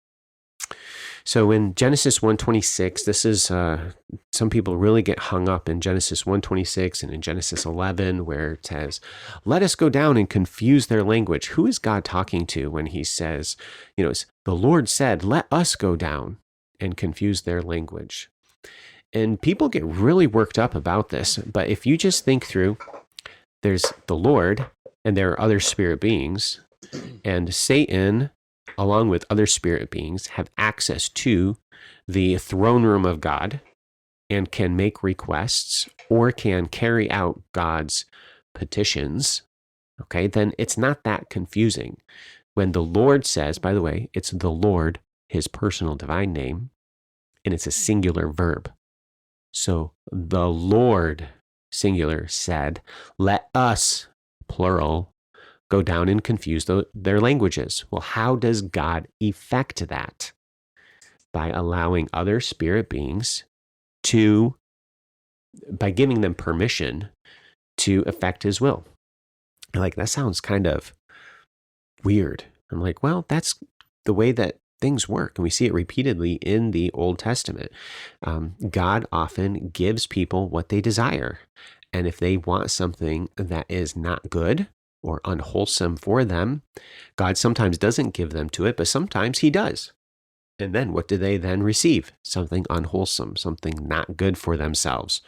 So in Genesis 1:26, this is, some people really get hung up in Genesis 1:26 and in Genesis 11, where it says, let us go down and confuse their language. Who is God talking to when he says, it's, the Lord said, let us go down and confuse their language? And people get really worked up about this. But if you just think through, there's the Lord and there are other spirit beings, and Satan, along with other spirit beings, have access to the throne room of God and can make requests or can carry out God's petitions. Okay, then it's not that confusing. When the Lord says, by the way, it's the Lord, his personal divine name, and it's a singular verb. So the Lord, singular, said, let us, plural, go down and confuse their languages. Well, how does God effect that? By allowing other spirit beings by giving them permission to effect his will. Like, that sounds kind of weird. I'm like, well, that's the way that things work. And we see it repeatedly in the Old Testament. God often gives people what they desire. And if they want something that is not good or unwholesome for them, God sometimes doesn't give them to it, but sometimes he does. And then what do they then receive? Something unwholesome, something not good for themselves.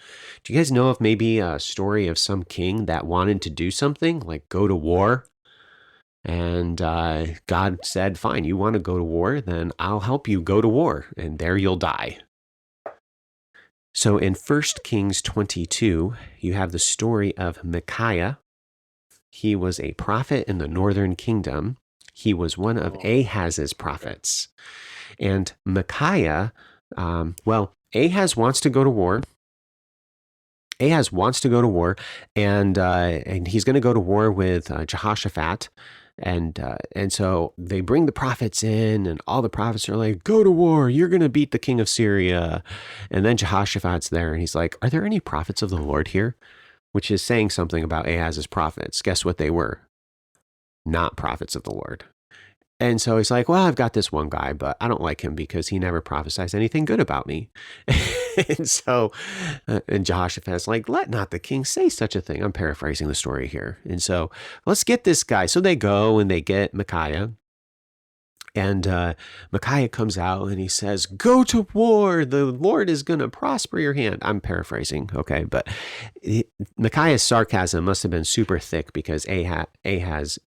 Do you guys know of maybe a story of some king that wanted to do something like go to war? And God said, fine, you want to go to war? Then I'll help you go to war, and there you'll die. So in 1 Kings 22, you have the story of Micaiah. He was a prophet in the northern kingdom. He was one of Ahaz's prophets. And Micaiah, Ahaz wants to go to war. Ahaz wants to go to war, and he's going to go to war with Jehoshaphat. And so they bring the prophets in, and all the prophets are like, go to war, you're going to beat the king of Syria. And then Jehoshaphat's there, and he's like, are there any prophets of the Lord here? Which is saying something about Ahaz's prophets. Guess what they were? Not prophets of the Lord. And so he's like, well, I've got this one guy, but I don't like him because he never prophesies anything good about me. And so, and Jehoshaphat's like, let not the king say such a thing. I'm paraphrasing the story here. And so let's get this guy. So they go and they get Micaiah. And Micaiah comes out and he says, go to war. The Lord is going to prosper your hand. I'm paraphrasing. Okay. But Micaiah's sarcasm must have been super thick because Ahab is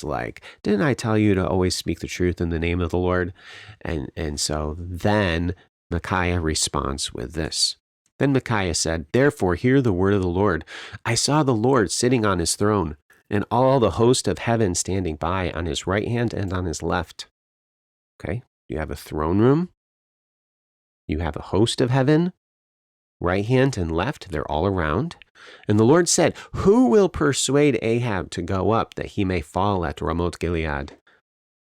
like, didn't I tell you to always speak the truth in the name of the Lord? And so then Micaiah responds with this. Then Micaiah said, therefore, hear the word of the Lord. I saw the Lord sitting on his throne, and all the host of heaven standing by on his right hand and on his left. Okay, you have a throne room. You have a host of heaven, right hand and left. They're all around. And the Lord said, who will persuade Ahab to go up that he may fall at Ramoth Gilead?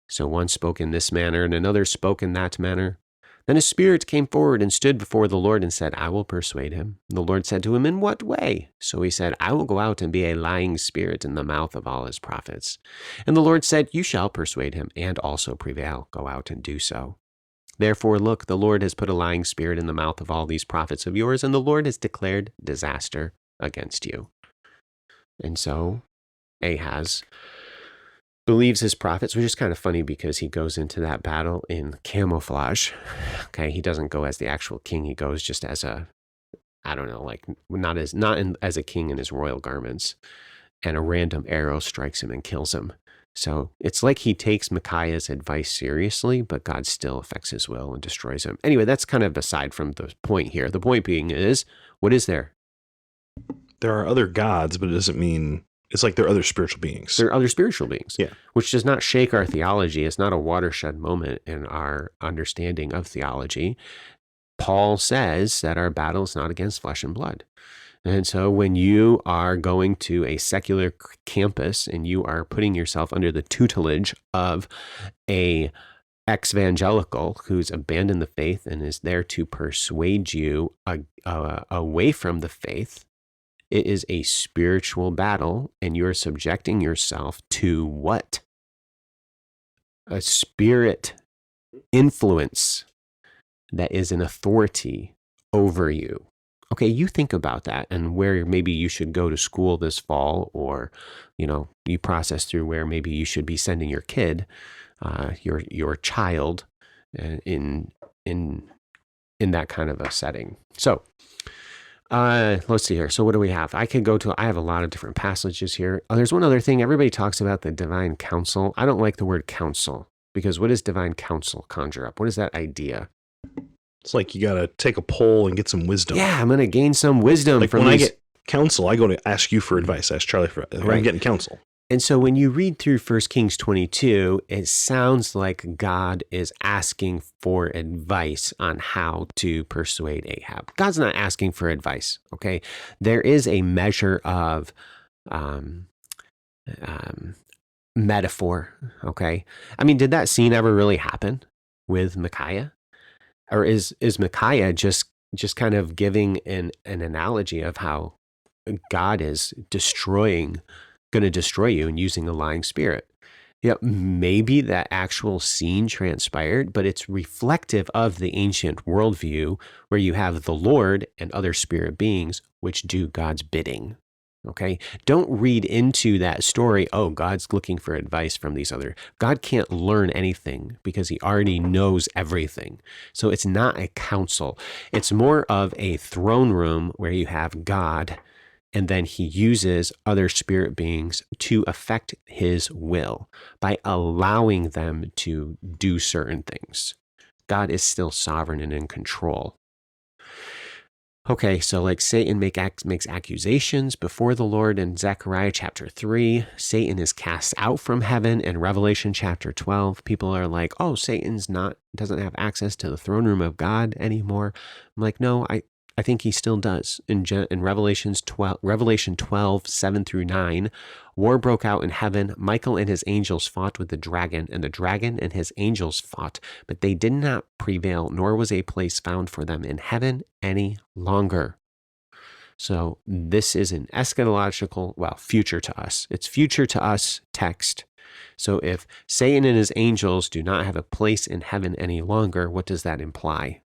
So one spoke in this manner and another spoke in that manner. Then a spirit came forward and stood before the Lord and said, I will persuade him. And the Lord said to him, in what way? So he said, I will go out and be a lying spirit in the mouth of all his prophets. And the Lord said, you shall persuade him and also prevail. Go out and do so. Therefore, look, the Lord has put a lying spirit in the mouth of all these prophets of yours, and the Lord has declared disaster against you. And so Ahaz believes his prophets, which is kind of funny because he goes into that battle in camouflage. Okay, he doesn't go as the actual king. He goes just as a, I don't know, like not as a king in his royal garments. And a random arrow strikes him and kills him. So it's like he takes Micaiah's advice seriously, but God still affects his will and destroys him. Anyway, that's kind of aside from the point here. The point being is, what is there? There are other gods, but it doesn't mean it's like there are other spiritual beings. There are other spiritual beings. Yeah. Which does not shake our theology. It's not a watershed moment in our understanding of theology. Paul says that our battle is not against flesh and blood. And so when you are going to a secular campus and you are putting yourself under the tutelage of a ex-evangelical who's abandoned the faith and is there to persuade you away from the faith, it is a spiritual battle, and you're subjecting yourself to what? A spirit influence that is an authority over you. Okay, you think about that and where maybe you should go to school this fall, or, you process through where maybe you should be sending your kid, your child in that kind of a setting. So, let's see here. So what do we have? I have a lot of different passages here. There's one other thing. Everybody talks about the divine counsel. I don't like the word counsel, because what does divine counsel conjure up? What is that idea? It's like you got to take a poll and get some wisdom. Yeah, I'm going to gain some wisdom like from when I get counsel, I go to ask you for advice. Ask Charlie for advice. Right. I'm getting counsel. And so when you read through 1 Kings 22, it sounds like God is asking for advice on how to persuade Ahab. God's not asking for advice, okay? There is a measure of metaphor, okay? I mean, did that scene ever really happen with Micaiah? Or is Micaiah just kind of giving an analogy of how God is destroying going to destroy you and using a lying spirit. Yeah, maybe that actual scene transpired, but it's reflective of the ancient worldview where you have the Lord and other spirit beings which do God's bidding. Okay? Don't read into that story, oh, God's looking for advice from these other. God can't learn anything because he already knows everything. So it's not a council. It's more of a throne room where you have God, and then he uses other spirit beings to affect his will by allowing them to do certain things. God is still sovereign and in control. Okay, so like Satan makes accusations before the Lord in Zechariah chapter 3. Satan is cast out from heaven in Revelation chapter 12. People are like, oh, doesn't have access to the throne room of God anymore. I'm like, no, I think he still does. In Revelation 12, 7 through 9, war broke out in heaven. Michael and his angels fought with the dragon, and the dragon and his angels fought, but they did not prevail, nor was a place found for them in heaven any longer. So this is an eschatological, future to us. It's future to us text. So if Satan and his angels do not have a place in heaven any longer, what does that imply?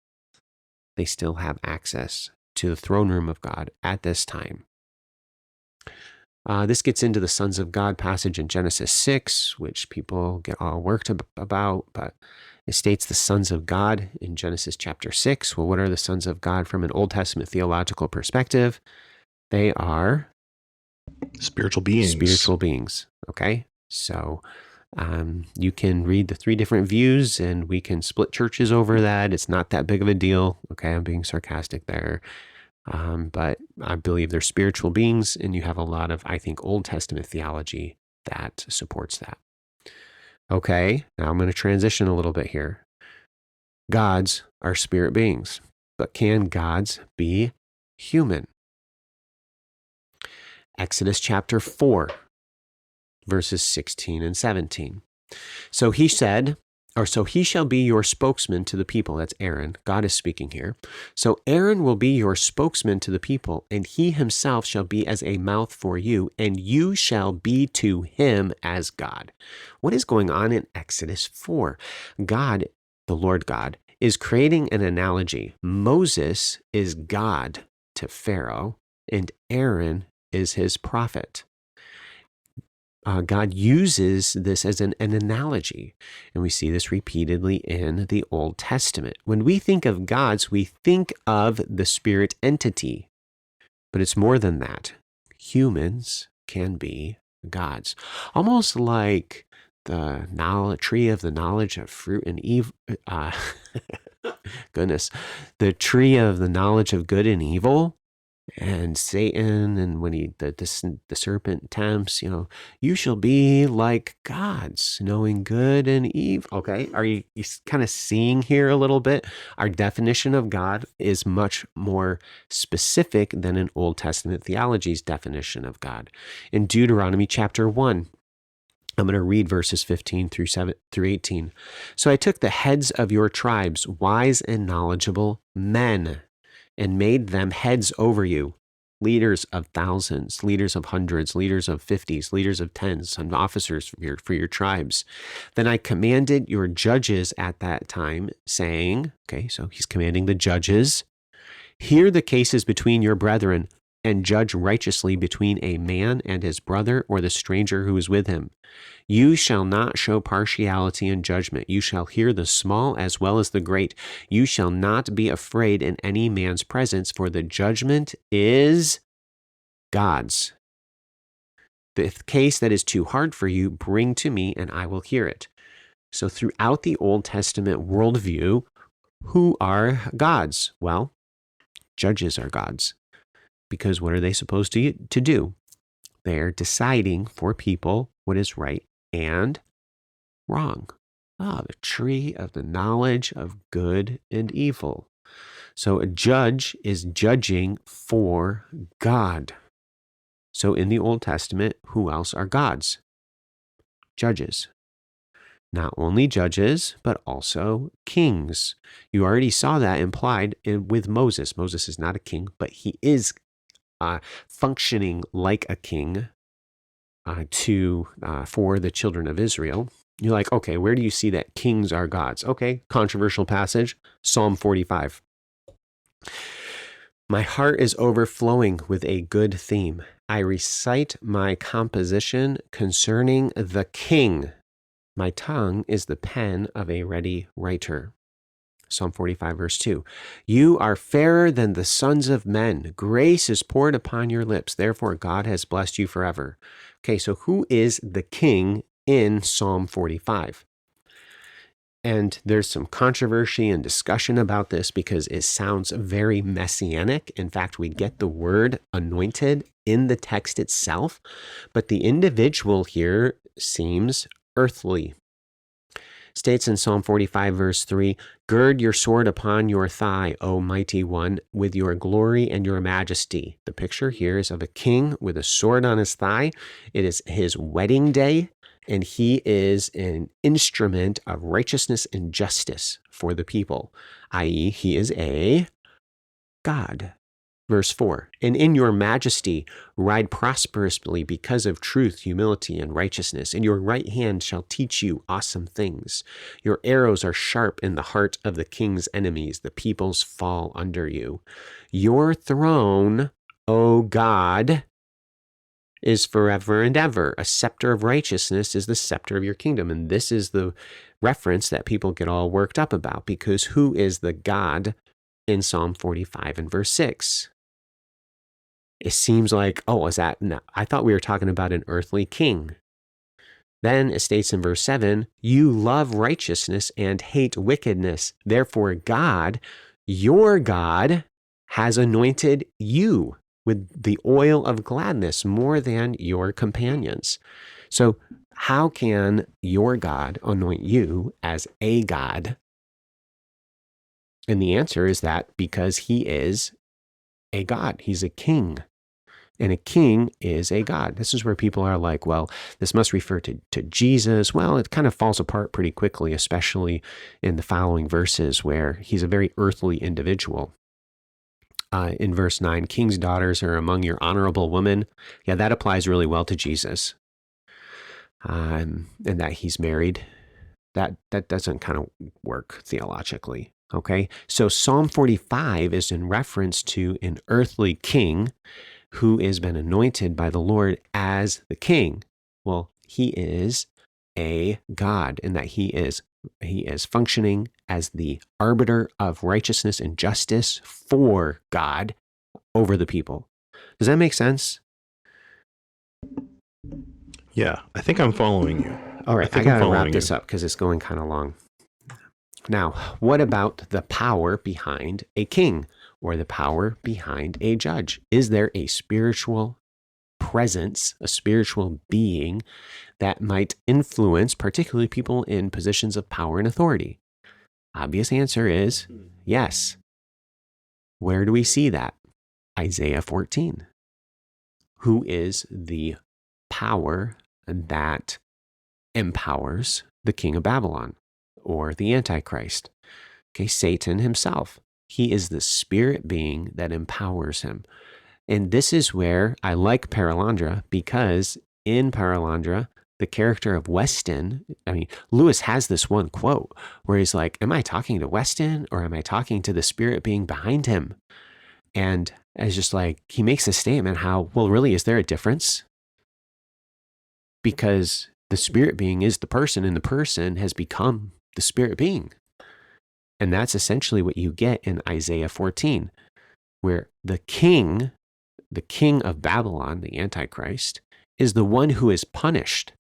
They still have access to the throne room of God at this time. This gets into the sons of God passage in Genesis 6, which people get all worked about, but it states the sons of God in Genesis chapter 6. Well, what are the sons of God from an Old Testament theological perspective? They are spiritual beings. Spiritual beings, okay? So you can read the 3 different views, and we can split churches over that. It's not that big of a deal. Okay, I'm being sarcastic there. But I believe they're spiritual beings, and you have a lot of, I think, Old Testament theology that supports that. Okay, now I'm going to transition a little bit here. Gods are spirit beings, but can gods be human? Exodus chapter 4. Verses 16 and 17. So he shall be your spokesman to the people. That's Aaron. God is speaking here. So Aaron will be your spokesman to the people, and he himself shall be as a mouth for you, and you shall be to him as God. What is going on in Exodus 4? God, the Lord God, is creating an analogy. Moses is God to Pharaoh, and Aaron is his prophet. God uses this as an analogy, and we see this repeatedly in the Old Testament. When we think of gods, we think of the spirit entity, but it's more than that. Humans can be gods, almost like the tree of the knowledge of fruit and evil. The tree of the knowledge of good and evil. And Satan, and when the serpent tempts, you shall be like gods, knowing good and evil. Okay, are you kind of seeing here a little bit? Our definition of God is much more specific than an Old Testament theology's definition of God. In Deuteronomy chapter 1, I'm going to read verses 15 through 18. So I took the heads of your tribes, wise and knowledgeable men, and made them heads over you, leaders of thousands, leaders of hundreds, leaders of 50s, leaders of 10s, and officers for your tribes. Then I commanded your judges at that time, saying, okay, so he's commanding the judges, hear the cases between your brethren, and judge righteously between a man and his brother or the stranger who is with him. You shall not show partiality in judgment. You shall hear the small as well as the great. You shall not be afraid in any man's presence, for the judgment is God's. The case that is too hard for you, bring to me, and I will hear it. So throughout the Old Testament worldview, who are gods? Well, judges are gods. Because what are they supposed to do? They're deciding for people what is right and wrong. The tree of the knowledge of good and evil. So a judge is judging for God. So in the Old Testament, who else are gods? Judges. Not only judges, but also kings. You already saw that implied with Moses. Moses is not a king, but he is functioning like a king for the children of Israel. You're like, okay, where do you see that kings are gods? Okay, controversial passage, Psalm 45. My heart is overflowing with a good theme. I recite my composition concerning the king. My tongue is the pen of a ready writer. Psalm 45, verse 2. You are fairer than the sons of men. Grace is poured upon your lips. Therefore, God has blessed you forever. Okay, so who is the king in Psalm 45? And there's some controversy and discussion about this because it sounds very messianic. In fact, we get the word anointed in the text itself, but the individual here seems earthly. States in Psalm 45, verse 3, gird your sword upon your thigh, O mighty one, with your glory and your majesty. The picture here is of a king with a sword on his thigh. It is his wedding day, and he is an instrument of righteousness and justice for the people, i.e., he is a God. Verse 4, and in your majesty ride prosperously because of truth, humility, and righteousness, and your right hand shall teach you awesome things. Your arrows are sharp in the heart of the king's enemies. The peoples fall under you. Your throne, O God, is forever and ever. A scepter of righteousness is the scepter of your kingdom. And this is the reference that people get all worked up about, because who is the God in Psalm 45 and verse 6? It seems like, oh, is that? No, I thought we were talking about an earthly king. Then it states in verse 7, you love righteousness and hate wickedness. Therefore, God, your God, has anointed you with the oil of gladness more than your companions. So how can your God anoint you as a God? And the answer is that because he is a God, he's a king. And a king is a God. This is where people are like, well, this must refer to Jesus. Well, it kind of falls apart pretty quickly, especially in the following verses where he's a very earthly individual. In verse 9, king's daughters are among your honorable women. Yeah, that applies really well to Jesus. And that he's married. That doesn't kind of work theologically. Okay, so Psalm 45 is in reference to an earthly king who has been anointed by the Lord as the king. Well, he is a God, in that he is functioning as the arbiter of righteousness and justice for God over the people. Does that make sense? Yeah, I think I'm following you. All right, I got to wrap this up because it's going kind of long. Now, what about the power behind a king or the power behind a judge? Is there a spiritual presence, a spiritual being that might influence particularly people in positions of power and authority? Obvious answer is yes. Where do we see that? Isaiah 14. Who is the power that empowers the king of Babylon or the Antichrist? Okay, Satan himself. He is the spirit being that empowers him. And this is where I like Paralandra, because in Paralandra, the character of Weston, Lewis has this one quote where he's like, am I talking to Weston or am I talking to the spirit being behind him? And it's just like, he makes a statement how, well, really, is there a difference? Because the spirit being is the person and the person has become the spirit being. And that's essentially what you get in Isaiah 14, where the king of Babylon, the Antichrist, is the one who is punished.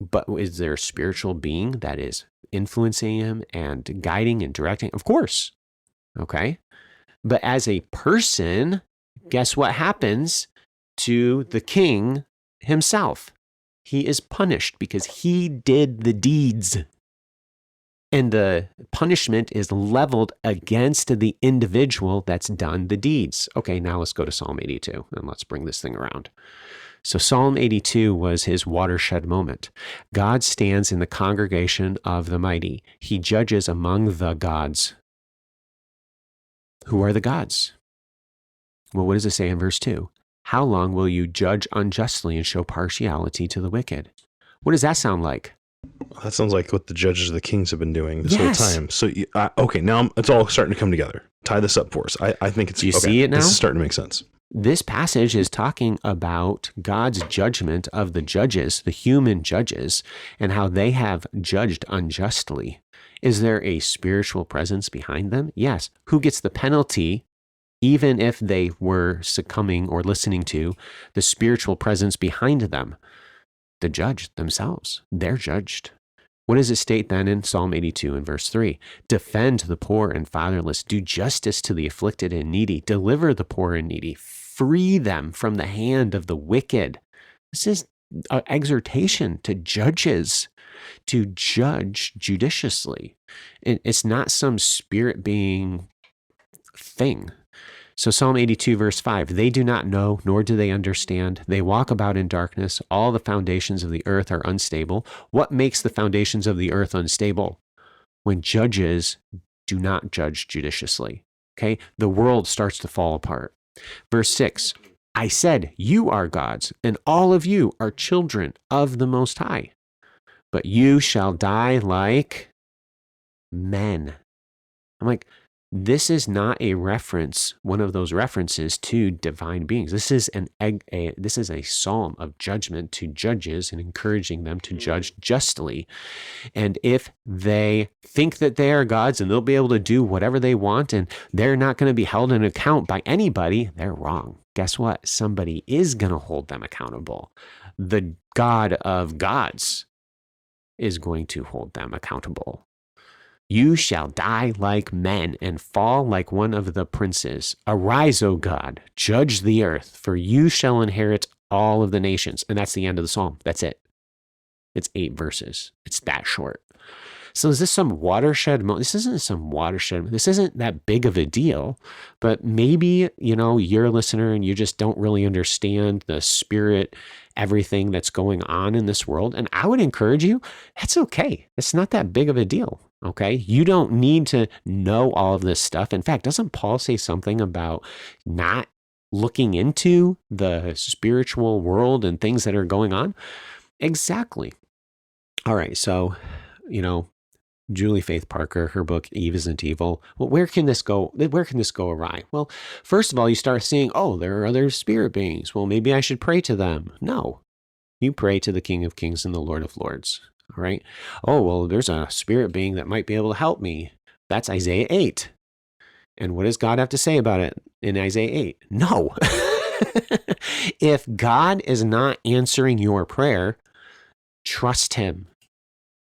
But is there a spiritual being that is influencing him and guiding and directing? Of course. Okay. But as a person, guess what happens to the king himself? He is punished because he did the deeds. And the punishment is leveled against the individual that's done the deeds. Okay, now let's go to Psalm 82 and let's bring this thing around. So Psalm 82 was his watershed moment. God stands in the congregation of the mighty. He judges among the gods. Who are the gods? Well, what does it say in verse 2? How long will you judge unjustly and show partiality to the wicked? What does that sound like? That sounds like what the judges of the kings have been doing this Yes. whole time. So, okay, now it's all starting to come together. Tie this up for us. I think it's. Do you see it now? This is starting to make sense. This passage is talking about God's judgment of the judges, the human judges, and how they have judged unjustly. Is there a spiritual presence behind them? Yes. Who gets the penalty, even if they were succumbing or listening to the spiritual presence behind them? The judge themselves. They're judged. What does it state then in Psalm 82 and verse 3? Defend the poor and fatherless. Do justice to the afflicted and needy. Deliver the poor and needy. Free them from the hand of the wicked. This is an exhortation to judges to judge judiciously. It's not some spirit being thing. So Psalm 82 verse 5, they do not know, nor do they understand. They walk about in darkness. All the foundations of the earth are unstable. What makes the foundations of the earth unstable? When judges do not judge judiciously. Okay? The world starts to fall apart. Verse 6, I said, you are gods, and all of you are children of the Most High. But you shall die like men. I'm like, this is not a reference, one of those references to divine beings. This is a psalm of judgment to judges and encouraging them to judge justly. And if they think that they are gods and they'll be able to do whatever they want and they're not going to be held in account by anybody, they're wrong. Guess what? Somebody is going to hold them accountable. The God of gods is going to hold them accountable. You shall die like men and fall like one of the princes. Arise, O God, judge the earth, for you shall inherit all of the nations. And that's the end of the psalm. That's it. It's 8 verses. It's that short. So is this some watershed moment? This isn't some watershed. This isn't that big of a deal, but maybe, you're a listener and you just don't really understand the spirit, everything that's going on in this world. And I would encourage you, that's okay. It's not that big of a deal. Okay. You don't need to know all of this stuff. In fact, doesn't Paul say something about not looking into the spiritual world and things that are going on? Exactly. All right. So, Julie Faith Parker, her book, Eve Isn't Evil. Well, where can this go? Where can this go awry? Well, first of all, you start seeing, there are other spirit beings. Well, maybe I should pray to them. No, you pray to the King of Kings and the Lord of Lords. All right. Oh, well, there's a spirit being that might be able to help me. That's Isaiah 8. And what does God have to say about it in Isaiah 8? No. If God is not answering your prayer, trust him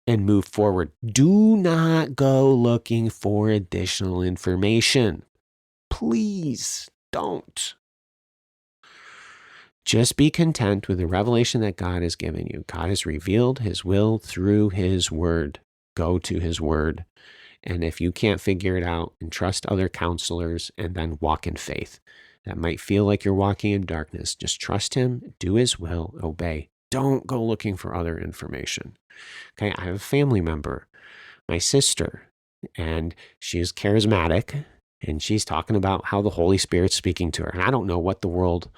and move forward. Do not go looking for additional information. Please don't. Just be content with the revelation that God has given you. God has revealed his will through his word. Go to his word. And if you can't figure it out, and trust other counselors and then walk in faith. That might feel like you're walking in darkness. Just trust him, do his will, obey. Don't go looking for other information. Okay, I have a family member, my sister, and she is charismatic, and she's talking about how the Holy Spirit's speaking to her. And I don't know what the world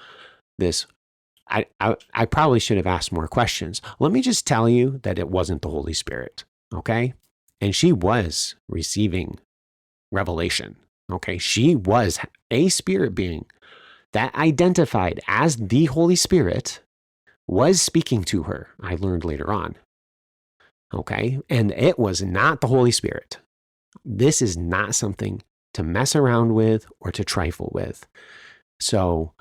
I probably should have asked more questions. Let me just tell you that it wasn't the Holy Spirit, okay? And she was receiving revelation, okay? She was a spirit being that identified as the Holy Spirit was speaking to her, I learned later on, okay? And it was not the Holy Spirit. This is not something to mess around with or to trifle with. So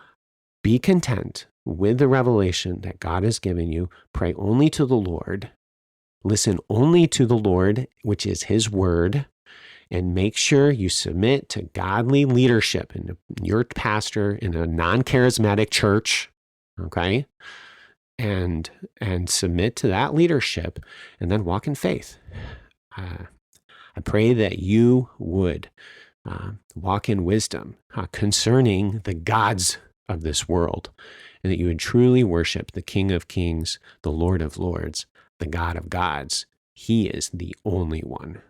be content with the revelation that God has given you. Pray only to the Lord. Listen only to the Lord, which is his word, and make sure you submit to godly leadership in your pastor in a non-charismatic church, okay? And submit to that leadership and then walk in faith. I pray that you would walk in wisdom concerning the gods of this world, and that you would truly worship the King of Kings, the Lord of Lords, the God of gods. He is the only one.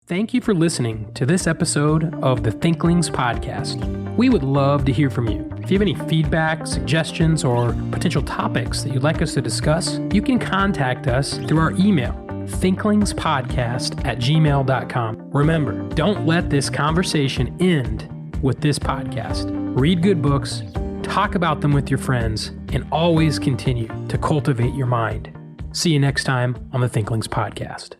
Thank you for listening to this episode of the Thinklings Podcast. We would love to hear from you. If you have any feedback, suggestions, or potential topics that you'd like us to discuss, you can contact us through our email, thinklingspodcast@gmail.com. Remember, don't let this conversation end with this podcast. Read good books, talk about them with your friends, and always continue to cultivate your mind. See you next time on the Thinklings Podcast.